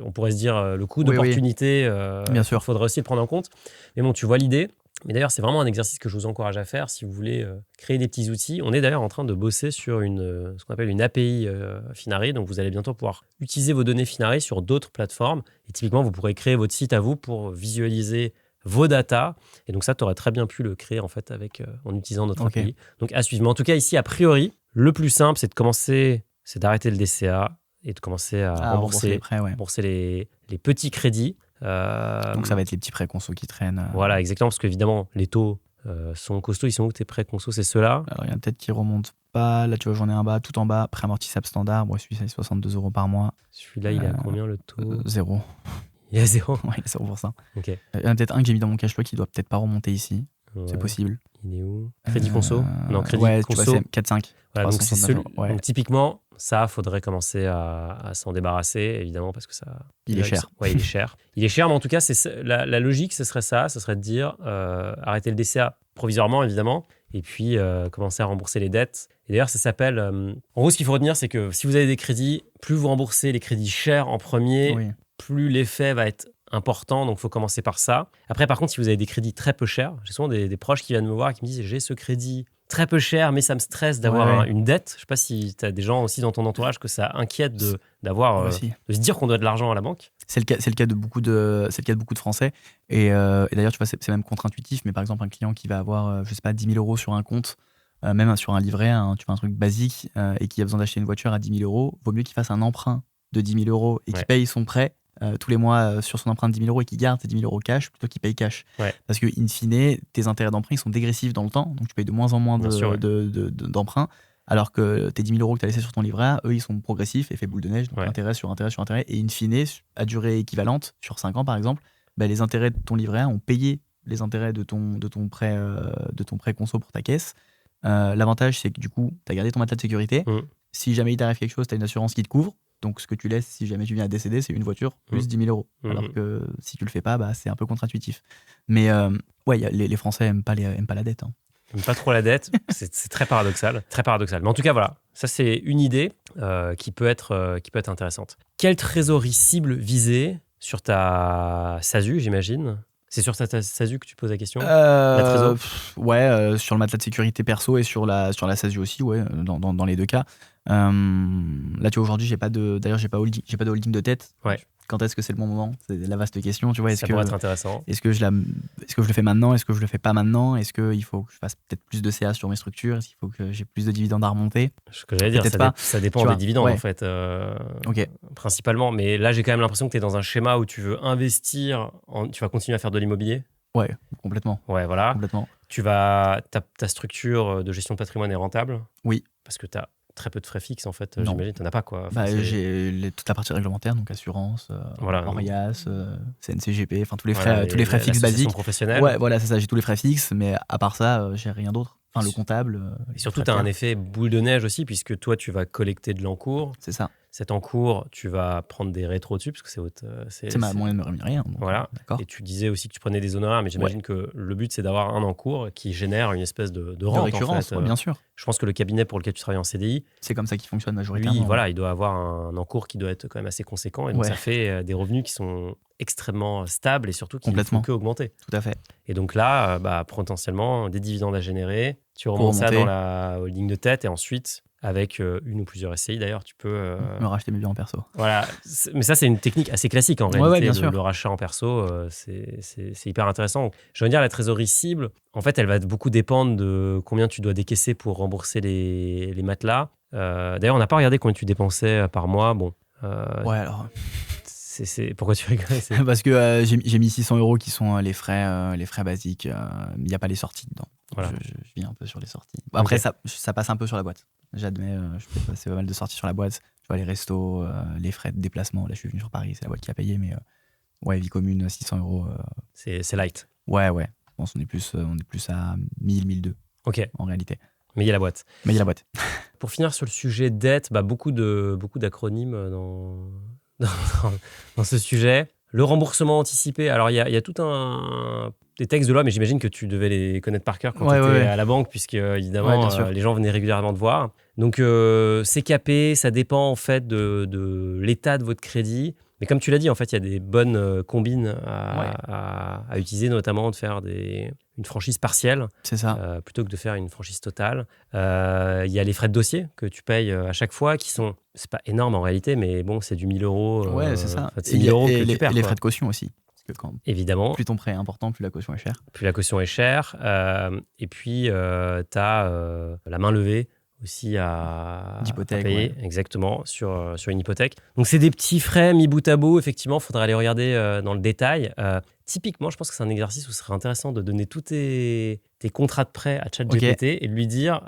on pourrait se dire le coût d'opportunité, bien sûr. Il faudrait aussi le prendre en compte. Mais bon, tu vois l'idée. Mais d'ailleurs, c'est vraiment un exercice que je vous encourage à faire si vous voulez créer des petits outils. On est d'ailleurs en train de bosser sur ce qu'on appelle une API Finari. Donc, vous allez bientôt pouvoir utiliser vos données Finari sur d'autres plateformes. Et typiquement, vous pourrez créer votre site à vous pour visualiser vos datas. Et donc ça, tu aurais très bien pu le créer en fait en utilisant notre API. Donc, à suivre. Mais en tout cas, ici, a priori, le plus simple, c'est d'arrêter le DCA et de commencer à rembourser les petits crédits. Donc ça va être les petits prêts conso qui traînent. Voilà, exactement, parce qu'évidemment, les taux sont costauds. Ils sont où tes prêts conso? C'est ceux-là? Alors, il y en a peut-être qui ne remontent pas. Là, tu vois, j'en ai un bas, tout en bas, prêt amortissable standard. Bon, celui-là, c'est 62 euros par mois. Celui-là, il est à combien le taux? 0. Il est à 0? Oui, il est 0%. Okay. Il y en a peut-être un que j'ai mis dans mon cash flow qui doit peut-être pas remonter ici. Ouais. C'est possible. Il est où? Crédit conso? Non, crédit conso. Tu vois, c'est 4-5. Voilà, donc c'est celui. Donc typiquement, ça, faudrait commencer à s'en débarrasser, évidemment, parce que ça. Il est cher. Ouais, il est cher. Il est cher, mais en tout cas, la logique, ce serait ça. Ce serait de dire arrêter le DCA provisoirement, évidemment, et puis commencer à rembourser les dettes. Et d'ailleurs, ça s'appelle. En gros, ce qu'il faut retenir, c'est que si vous avez des crédits, plus vous remboursez les crédits chers en premier, plus l'effet va être important, donc il faut commencer par ça. Après, par contre, si vous avez des crédits très peu chers, j'ai souvent des proches qui viennent me voir et qui me disent j'ai ce crédit très peu cher, mais ça me stresse d'avoir une dette. Je ne sais pas si tu as des gens aussi dans ton entourage que ça inquiète de se dire qu'on doit de l'argent à la banque. C'est le cas de beaucoup de Français. Et d'ailleurs, tu vois, c'est même contre-intuitif, mais par exemple, un client qui va avoir, je sais pas, 10 000 euros sur un compte, même sur un livret, tu vois, un truc basique, et qui a besoin d'acheter une voiture à 10 000 euros, vaut mieux qu'il fasse un emprunt de 10 000 euros et qu'il paye son prêt tous les mois sur son emprunt de 10 000 euros et qui garde tes 10 000 euros cash plutôt qu'il paye cash. Parce que, in fine, tes intérêts d'emprunt ils sont dégressifs dans le temps, donc tu payes de moins en moins d'emprunt, alors que tes 10 000 euros que tu as laissés sur ton livret A, eux, ils sont progressifs, effet boule de neige, donc intérêt sur intérêt sur intérêt. Et in fine, à durée équivalente, sur 5 ans par exemple, les intérêts de ton livret A ont payé les intérêts de ton prêt conso pour ta caisse. L'avantage, c'est que du coup, tu as gardé ton matelas de sécurité. Si jamais il t'arrive quelque chose, tu as une assurance qui te couvre. Donc, ce que tu laisses si jamais tu viens à décéder, c'est une voiture plus 10 000 euros. Alors que si tu le fais pas, c'est un peu contre-intuitif. Mais ouais, les Français aiment pas la dette. Hein. J'aime pas trop la dette, c'est très paradoxal, très paradoxal. Mais en tout cas, voilà, ça c'est une idée qui peut être intéressante. Quelle trésorerie cible viser sur ta SASU, j'imagine? C'est sur ta SASU que tu poses la question? La trésor? Ouais, sur le matelas de sécurité perso et sur la SASU aussi, ouais, dans les deux cas. Là, tu vois, aujourd'hui, j'ai pas de holding de tête. Ouais. Quand est-ce que c'est le bon moment? C'est la vaste question, tu vois. Ça pourrait être intéressant. Est-ce que je le fais maintenant? Est-ce que je le fais pas maintenant? Est-ce qu'il faut que je fasse peut-être plus de CA sur mes structures? Est-ce qu'il faut que j'ai plus de dividendes à remonter? Ce que j'allais dire, ça dépend des dividendes, en fait, principalement. Mais là, j'ai quand même l'impression que tu es dans un schéma où tu veux investir, tu vas continuer à faire de l'immobilier. Ouais, complètement. Ouais, voilà. Complètement. Ta structure de gestion de patrimoine est rentable? Oui. Parce que tu as très peu de frais fixes, en fait, j'imagine. Tu n'en as pas, quoi. J'ai toute la partie réglementaire, donc assurance, ORIAS, CNCGP, enfin tous les frais fixes basiques. Professionnelle. Ouais, voilà, c'est ça, j'ai tous les frais fixes, mais à part ça, j'ai rien d'autre. Enfin, le comptable. Et surtout, tu as un effet boule de neige aussi, puisque toi, tu vas collecter de l'encours. C'est ça. Cet encours, tu vas prendre des rétros dessus, parce que c'est haute. C'est ma moyen de me rémunérer. Donc, voilà. Et tu disais aussi que tu prenais des honoraires, mais j'imagine que le but, c'est d'avoir un encours qui génère une espèce de rente. De récurrence, en fait. Bien sûr. Je pense que le cabinet pour lequel tu travailles en CDI, c'est comme ça qu'il fonctionne majoritairement. Lui, voilà, il doit avoir un encours qui doit être quand même assez conséquent. Et donc, ça fait des revenus qui sont extrêmement stables et surtout qui ne font que augmenter. Tout à fait. Et donc là, potentiellement, des dividendes à générer. Tu remontes ça dans la holding de tête et ensuite, avec une ou plusieurs SCI d'ailleurs, tu peux... me racheter mes biens en perso. Voilà. Mais ça, c'est une technique assez classique en réalité. Bien sûr. Le rachat en perso, c'est hyper intéressant. Je veux dire, la trésorerie cible, en fait, elle va beaucoup dépendre de combien tu dois décaisser pour rembourser les matelas. D'ailleurs, on n'a pas regardé combien tu dépensais par mois. Bon. Ouais, alors... Pourquoi tu rigoles? Parce que j'ai mis 600 € qui sont les frais basiques. Il n'y a pas les sorties dedans. Voilà. Je vis un peu sur les sorties. Après, ça passe un peu sur la boîte. J'admets, je peux passer pas mal de sorties sur la boîte. Tu vois, les restos, les frais de déplacement. Là, je suis venu sur Paris, c'est la boîte qui a payé. Mais ouais, vie commune, 600 €. C'est light. Ouais. Je pense qu'on est plus à 1000, 1002 en réalité. Mais il y a la boîte. Pour finir sur le sujet dette, beaucoup d'acronymes dans ce sujet. Le remboursement anticipé, alors il y a tout des textes de loi, mais j'imagine que tu devais les connaître par cœur quand tu étais à la banque, puisque évidemment les gens venaient régulièrement te voir. Donc c'est capé, ça dépend en fait de l'état de votre crédit. Mais comme tu l'as dit, en fait, il y a des bonnes combines à utiliser, notamment de faire une franchise partielle. C'est ça. Plutôt que de faire une franchise totale. Il y a les frais de dossier que tu payes à chaque fois, qui sont, c'est pas énorme en réalité, mais bon, c'est du 1 000 €. Ouais, c'est ça. C'est 1 000 € que tu perds. Et les frais de caution aussi. Parce que évidemment. Plus ton prêt est important, plus la caution est chère. Et puis, tu as la main levée aussi à payer, exactement, sur une hypothèque. Donc, c'est des petits frais mis bout à bout. Effectivement, il faudra aller regarder dans le détail. Typiquement, je pense que c'est un exercice où ce serait intéressant de donner tous tes contrats de prêt à ChatGPT et de lui dire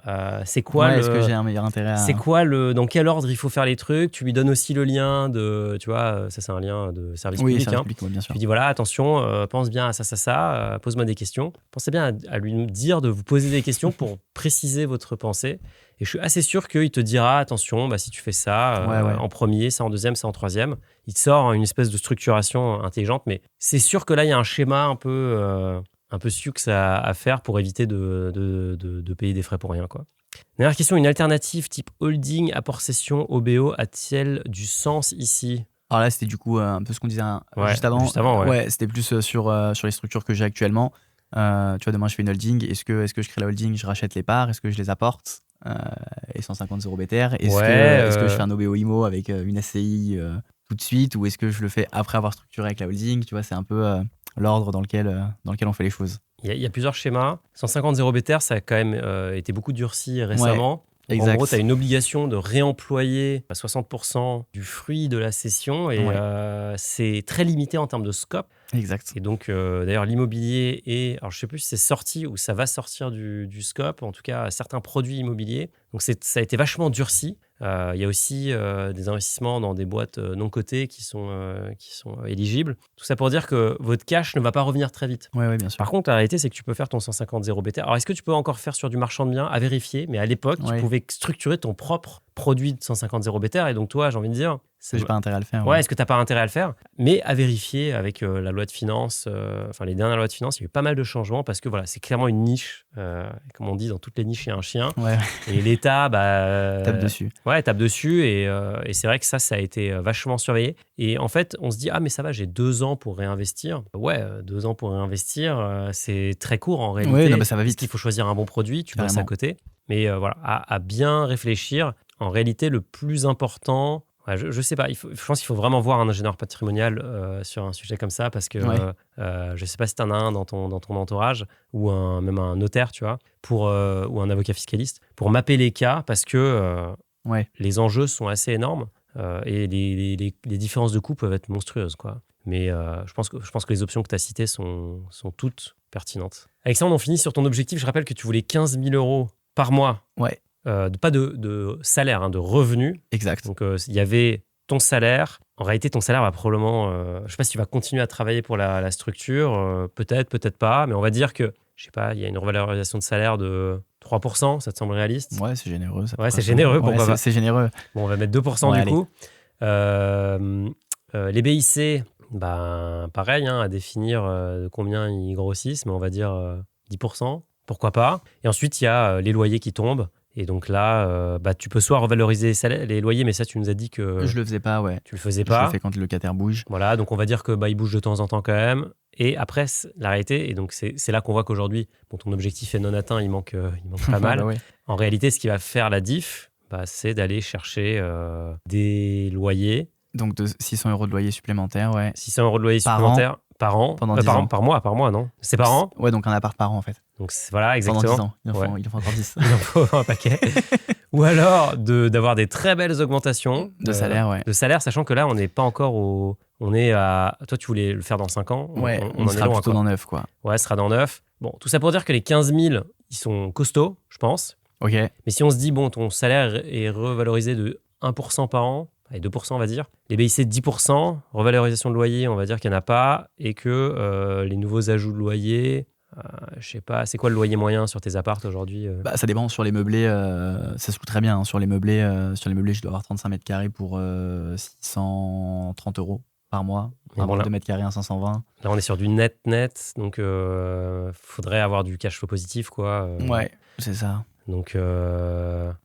c'est quoi est-ce que j'ai un meilleur intérêt à... C'est quoi dans quel ordre il faut faire les trucs. Tu lui donnes aussi le lien de, tu vois, ça c'est un lien de service public. Service public, bien sûr. Tu lui dis voilà, attention, pense bien à ça, pose-moi des questions. Pensez bien à lui dire de vous poser des questions pour préciser votre pensée. Et je suis assez sûr qu'il te dira attention, si tu fais ça en premier, ça en deuxième, ça en troisième. Il te sort une espèce de structuration intelligente, mais c'est sûr que là, il y a un schéma un peu sioux à faire pour éviter de payer des frais pour rien, quoi. Dernière question, une alternative type holding, apport cession, OBO, a-t-elle du sens ici? Alors là, c'était du coup un peu ce qu'on disait juste avant. Ouais, c'était plus sur les structures que j'ai actuellement. Tu vois, demain, je fais une holding. Est-ce que je crée la holding, je rachète les parts? Est-ce que je les apporte et 150 € BTR? Est-ce que je fais un OBO IMO avec une SCI tout de suite, ou est-ce que je le fais après avoir structuré avec la holding? Tu vois, c'est un peu l'ordre dans lequel on fait les choses. Il y a plusieurs schémas. 150 € BTR, ça a quand même été beaucoup durci récemment. En gros, tu as une obligation de réemployer 60% du fruit de la cession et c'est très limité en termes de scope. Exact. Et donc, d'ailleurs, l'immobilier alors je ne sais plus si c'est sorti ou ça va sortir du scope, en tout cas, certains produits immobiliers. Donc, ça a été vachement durci. Il y a aussi des investissements dans des boîtes non cotées qui sont éligibles. Tout ça pour dire que votre cash ne va pas revenir très vite. Oui, bien sûr. Par contre, la réalité, c'est que tu peux faire ton 150 € BTR. Alors, est-ce que tu peux encore faire sur du marchand de biens? À vérifier. Mais à l'époque, tu pouvais structurer ton propre produit de 150 € BTR. Et donc, toi, j'ai envie de dire, j'ai pas intérêt à le faire. Ouais, est-ce que tu n'as pas intérêt à le faire? Mais à vérifier avec la loi de finances, les dernières lois de finances, il y a eu pas mal de changements parce que voilà, c'est clairement une niche. Comme on dit, dans toutes les niches, il y a un chien. Ouais. Et l'État Tape dessus. Ouais, tape dessus. Et c'est vrai que ça a été vachement surveillé. Et en fait, on se dit, ah, mais ça va, j'ai 2 ans pour réinvestir. Ouais, 2 ans pour réinvestir, c'est très court en réalité. Oui, non, ça va Parce vite. qu'il faut choisir un bon produit, tu passes Carrément. à côté. Mais voilà, à bien réfléchir. En réalité, le plus important, je sais pas, je pense qu'il faut vraiment voir un ingénieur patrimonial sur un sujet comme ça parce que je sais pas si tu en as un dans ton entourage ou même un notaire, tu vois, ou un avocat fiscaliste pour mapper les cas parce que les enjeux sont assez énormes et les différences de coûts peuvent être monstrueuses, quoi. Mais je pense que les options que tu as citées sont toutes pertinentes. Alexandre, on finit sur ton objectif. Je rappelle que tu voulais 15 000 € par mois. Ouais. Pas de salaire, hein, de revenus. Exact. Donc, il y avait ton salaire. En réalité, ton salaire va probablement... je ne sais pas si tu vas continuer à travailler pour la structure. Peut-être pas. Mais on va dire que, je sais pas, il y a une revalorisation de salaire de 3%. Ça te semble réaliste? Ouais, c'est généreux. Ouais, c'est généreux. Pourquoi pas? C'est généreux. Bon, on va mettre 2% du coup. Les BIC, pareil, hein, à définir de combien ils grossissent. Mais on va dire 10%. Pourquoi pas? Et ensuite, il y a les loyers qui tombent. Et donc là, tu peux soit revaloriser les loyers, mais ça, tu nous as dit que... Je le faisais pas, ouais. Tu le faisais pas. Je le fais quand le locataire bouge. Voilà, donc on va dire que il bouge de temps en temps quand même. Et après, la réalité, et donc c'est là qu'on voit qu'aujourd'hui, ton objectif est non atteint, il manque pas mal. Ouais. En réalité, ce qui va faire la diff, c'est d'aller chercher des loyers. Donc de 600 € de loyer supplémentaire, ouais. 600 € de loyer supplémentaire par an. Pendant 10 ans. Par mois, non? C'est par an? Ouais, donc un appart par an, en fait. Donc voilà, exactement. Pendant 10 ans. Il en faut encore 10. Il en faut un paquet. Ou alors d'avoir des très belles augmentations de salaire, ouais. De salaire, sachant que là, on n'est pas encore au... On est à... Toi, tu voulais le faire dans 5 ans. Ouais, on en sera est loin, plutôt quoi. dans 9, quoi. Ouais, ce sera dans 9. Bon, tout ça pour dire que les 15 000, ils sont costauds, je pense. Ok. Mais si on se dit, ton salaire est revalorisé de 1% par an, et 2%, on va dire. Les BIC, 10%. Revalorisation de loyer, on va dire qu'il n'y en a pas. Et que les nouveaux ajouts de loyer... je sais pas, c'est quoi le loyer moyen sur tes apparts aujourd'hui? Ça dépend. Sur les meublés, ça se loue très bien. Sur les meublés, je dois avoir 35 mètres carrés pour 630 € par mois. Un 2 mètres carrés, un 520. Là, on est sur du net. Donc, faudrait avoir du cash flow positif, quoi. Ouais, c'est ça. Donc, va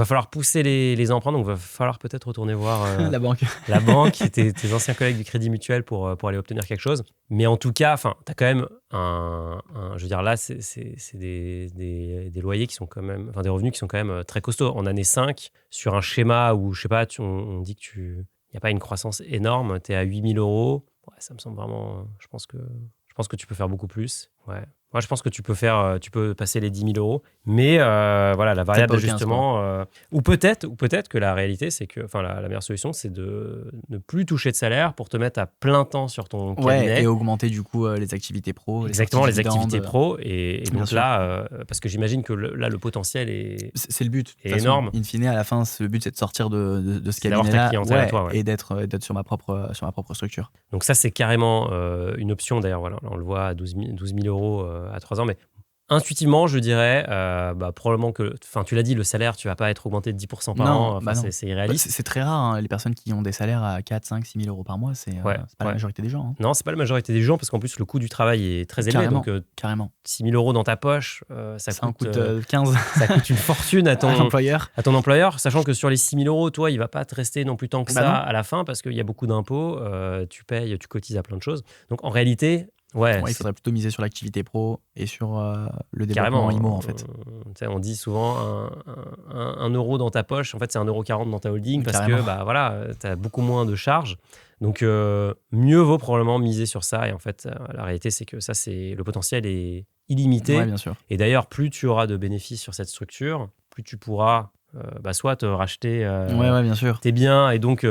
falloir pousser les emprunts. Donc, va falloir peut-être retourner voir la banque. La banque, tes anciens collègues du Crédit Mutuel pour aller obtenir quelque chose. Mais en tout cas, tu as quand même je veux dire, là, c'est des loyers qui sont quand même... Enfin, des revenus qui sont quand même très costauds. En année 5, sur un schéma où, je sais pas, on dit que il n'y a pas une croissance énorme, tu es à 8 000 €. Ouais, ça me semble vraiment... Je pense que tu peux faire beaucoup plus. Ouais. Moi, je pense que tu peux passer les 10 000 €. Mais voilà, la variable d'ajustement... Ou peut-être que la réalité, c'est que... Enfin, la meilleure solution, c'est de ne plus toucher de salaire pour te mettre à plein temps sur ton cabinet. Et augmenter du coup les activités pro. Exactement, les activités pro. Et donc là, parce que j'imagine que là, le potentiel est... C'est le but. Est énorme. In fine, à la fin, le but, c'est de sortir de ce cabinet-là et d'être sur ma propre structure. Donc ça, c'est carrément une option. D'ailleurs, voilà, on le voit à 12 000 € à 3 ans. Mais intuitivement, je dirais, probablement que... Enfin, tu l'as dit, le salaire, tu vas pas être augmenté de 10% par an. C'est irréaliste. C'est très rare, hein, les personnes qui ont des salaires à 4, 5, 6 000 € par mois, c'est pas la majorité des gens. Hein. Non, c'est pas la majorité des gens, parce qu'en plus, le coût du travail est très élevé. Carrément. 6 000 € dans ta poche, ça coûte 15. Ça coûte une fortune à ton employeur. Sachant que sur les 6 000 €, toi, il va pas te rester non plus tant que ça à la fin, parce qu'il y a beaucoup d'impôts, tu payes, tu cotises à plein de choses. Donc, en réalité... il faudrait plutôt miser sur l'activité pro et sur le développement IMO, en fait. On dit souvent 1 € dans ta poche, en fait, c'est 1,40 € dans ta holding parce que tu as beaucoup moins de charges. Donc, mieux vaut probablement miser sur ça. Et en fait, la réalité, c'est que le potentiel est illimité. Ouais, bien sûr. Et d'ailleurs, plus tu auras de bénéfices sur cette structure, plus tu pourras soit te racheter bien sûr. tes biens et donc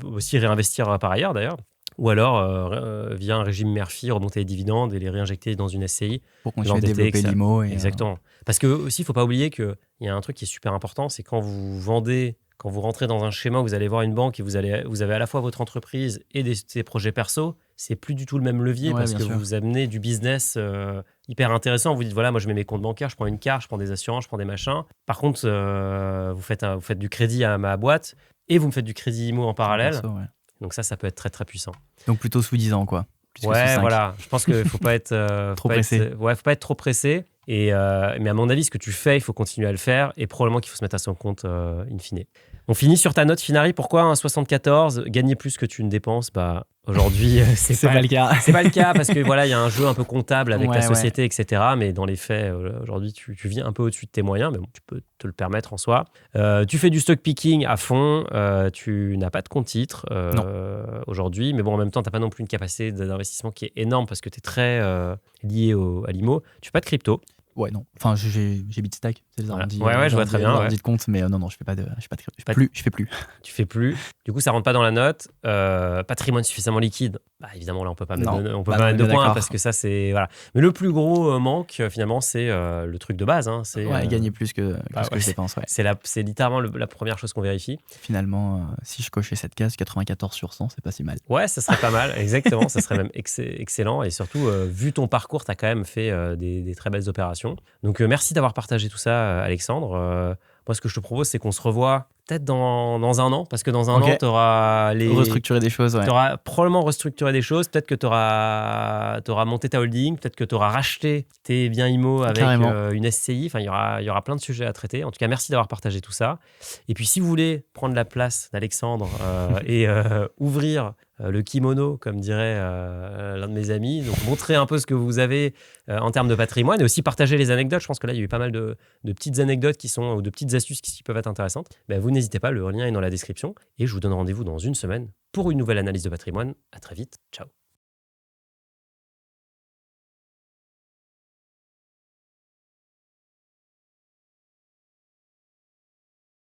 aussi réinvestir par ailleurs, d'ailleurs. Ou alors, via un régime Murphy, remonter les dividendes et les réinjecter dans une SCI. Pour continuer de développer l'IMO. Exactement. Parce que aussi, il ne faut pas oublier qu'il y a un truc qui est super important, c'est quand vous vendez, quand vous rentrez dans un schéma où vous allez voir une banque et vous avez à la fois votre entreprise et des projets perso, c'est plus du tout le même levier parce que vous amenez du business hyper intéressant. Vous dites, voilà, moi je mets mes comptes bancaires, je prends une carte, je prends des assurances, je prends des machins. Par contre, vous faites du crédit à ma boîte. et vous me faites du crédit IMO en parallèle. Perso, ouais. Donc ça peut être très très puissant. Donc plutôt sous 10 ans, quoi. Plus que sous Ouais, 5. voilà. Je pense qu'il ne faut pas être Trop pressé. Faut pas être trop pressé. Mais à mon avis, ce que tu fais, il faut continuer à le faire et probablement qu'il faut se mettre à son compte in fine. On finit sur ta note Finari. Pourquoi un 74 ? Gagner plus que tu ne dépenses, aujourd'hui, c'est pas le cas. C'est pas le cas parce que voilà, il y a un jeu un peu comptable avec Ouais, la société, etc. Mais dans les faits, aujourd'hui, tu vis un peu au-dessus de tes moyens, mais bon, tu peux te le permettre en soi. Tu fais du stock picking à fond. Tu n'as pas de compte titre aujourd'hui, mais bon, en même temps, tu n'as pas non plus une capacité d'investissement qui est énorme parce que tu es très lié à l'IMO. Tu fais pas de crypto. Ouais, non. Enfin, j'ai Bitstack. C'est les ordi, ouais, je vois très bien. Les ordi de compte, mais non, je fais pas de crypto. Je fais plus. Tu fais plus. Du coup, ça rentre pas dans la note. Patrimoine suffisamment liquide. Évidemment, là, on peut pas mettre de points parce que ça, c'est voilà. Mais le plus gros manque, finalement, c'est le truc de base. C'est gagner plus que ce que je dépense. Ouais. C'est littéralement la première chose qu'on vérifie. Finalement, si je cochais cette case, 94 sur 100, c'est pas si mal. Ouais, ça serait pas mal. Exactement, ça serait même excellent. Et surtout, vu ton parcours, tu as quand même fait des très belles opérations. Donc, merci d'avoir partagé tout ça, Alexandre. Moi, ce que je te propose, c'est qu'on se revoit peut-être dans un an, parce que dans un an, tu auras restructurer des choses. Ouais. Tu auras probablement restructuré des choses. Peut-être que tu auras monté ta holding. Peut-être que tu auras racheté tes biens IMO avec une SCI. Enfin, il y aura plein de sujets à traiter. En tout cas, merci d'avoir partagé tout ça. Et puis, si vous voulez prendre la place d'Alexandre et ouvrir le kimono, comme dirait l'un de mes amis, donc montrer un peu ce que vous avez en termes de patrimoine et aussi partager les anecdotes. Je pense que là, il y a eu pas mal de petites anecdotes ou de petites astuces qui peuvent être intéressantes. Vous n'hésitez pas, le lien est dans la description. Et je vous donne rendez-vous dans une semaine pour une nouvelle analyse de patrimoine. À très vite. Ciao.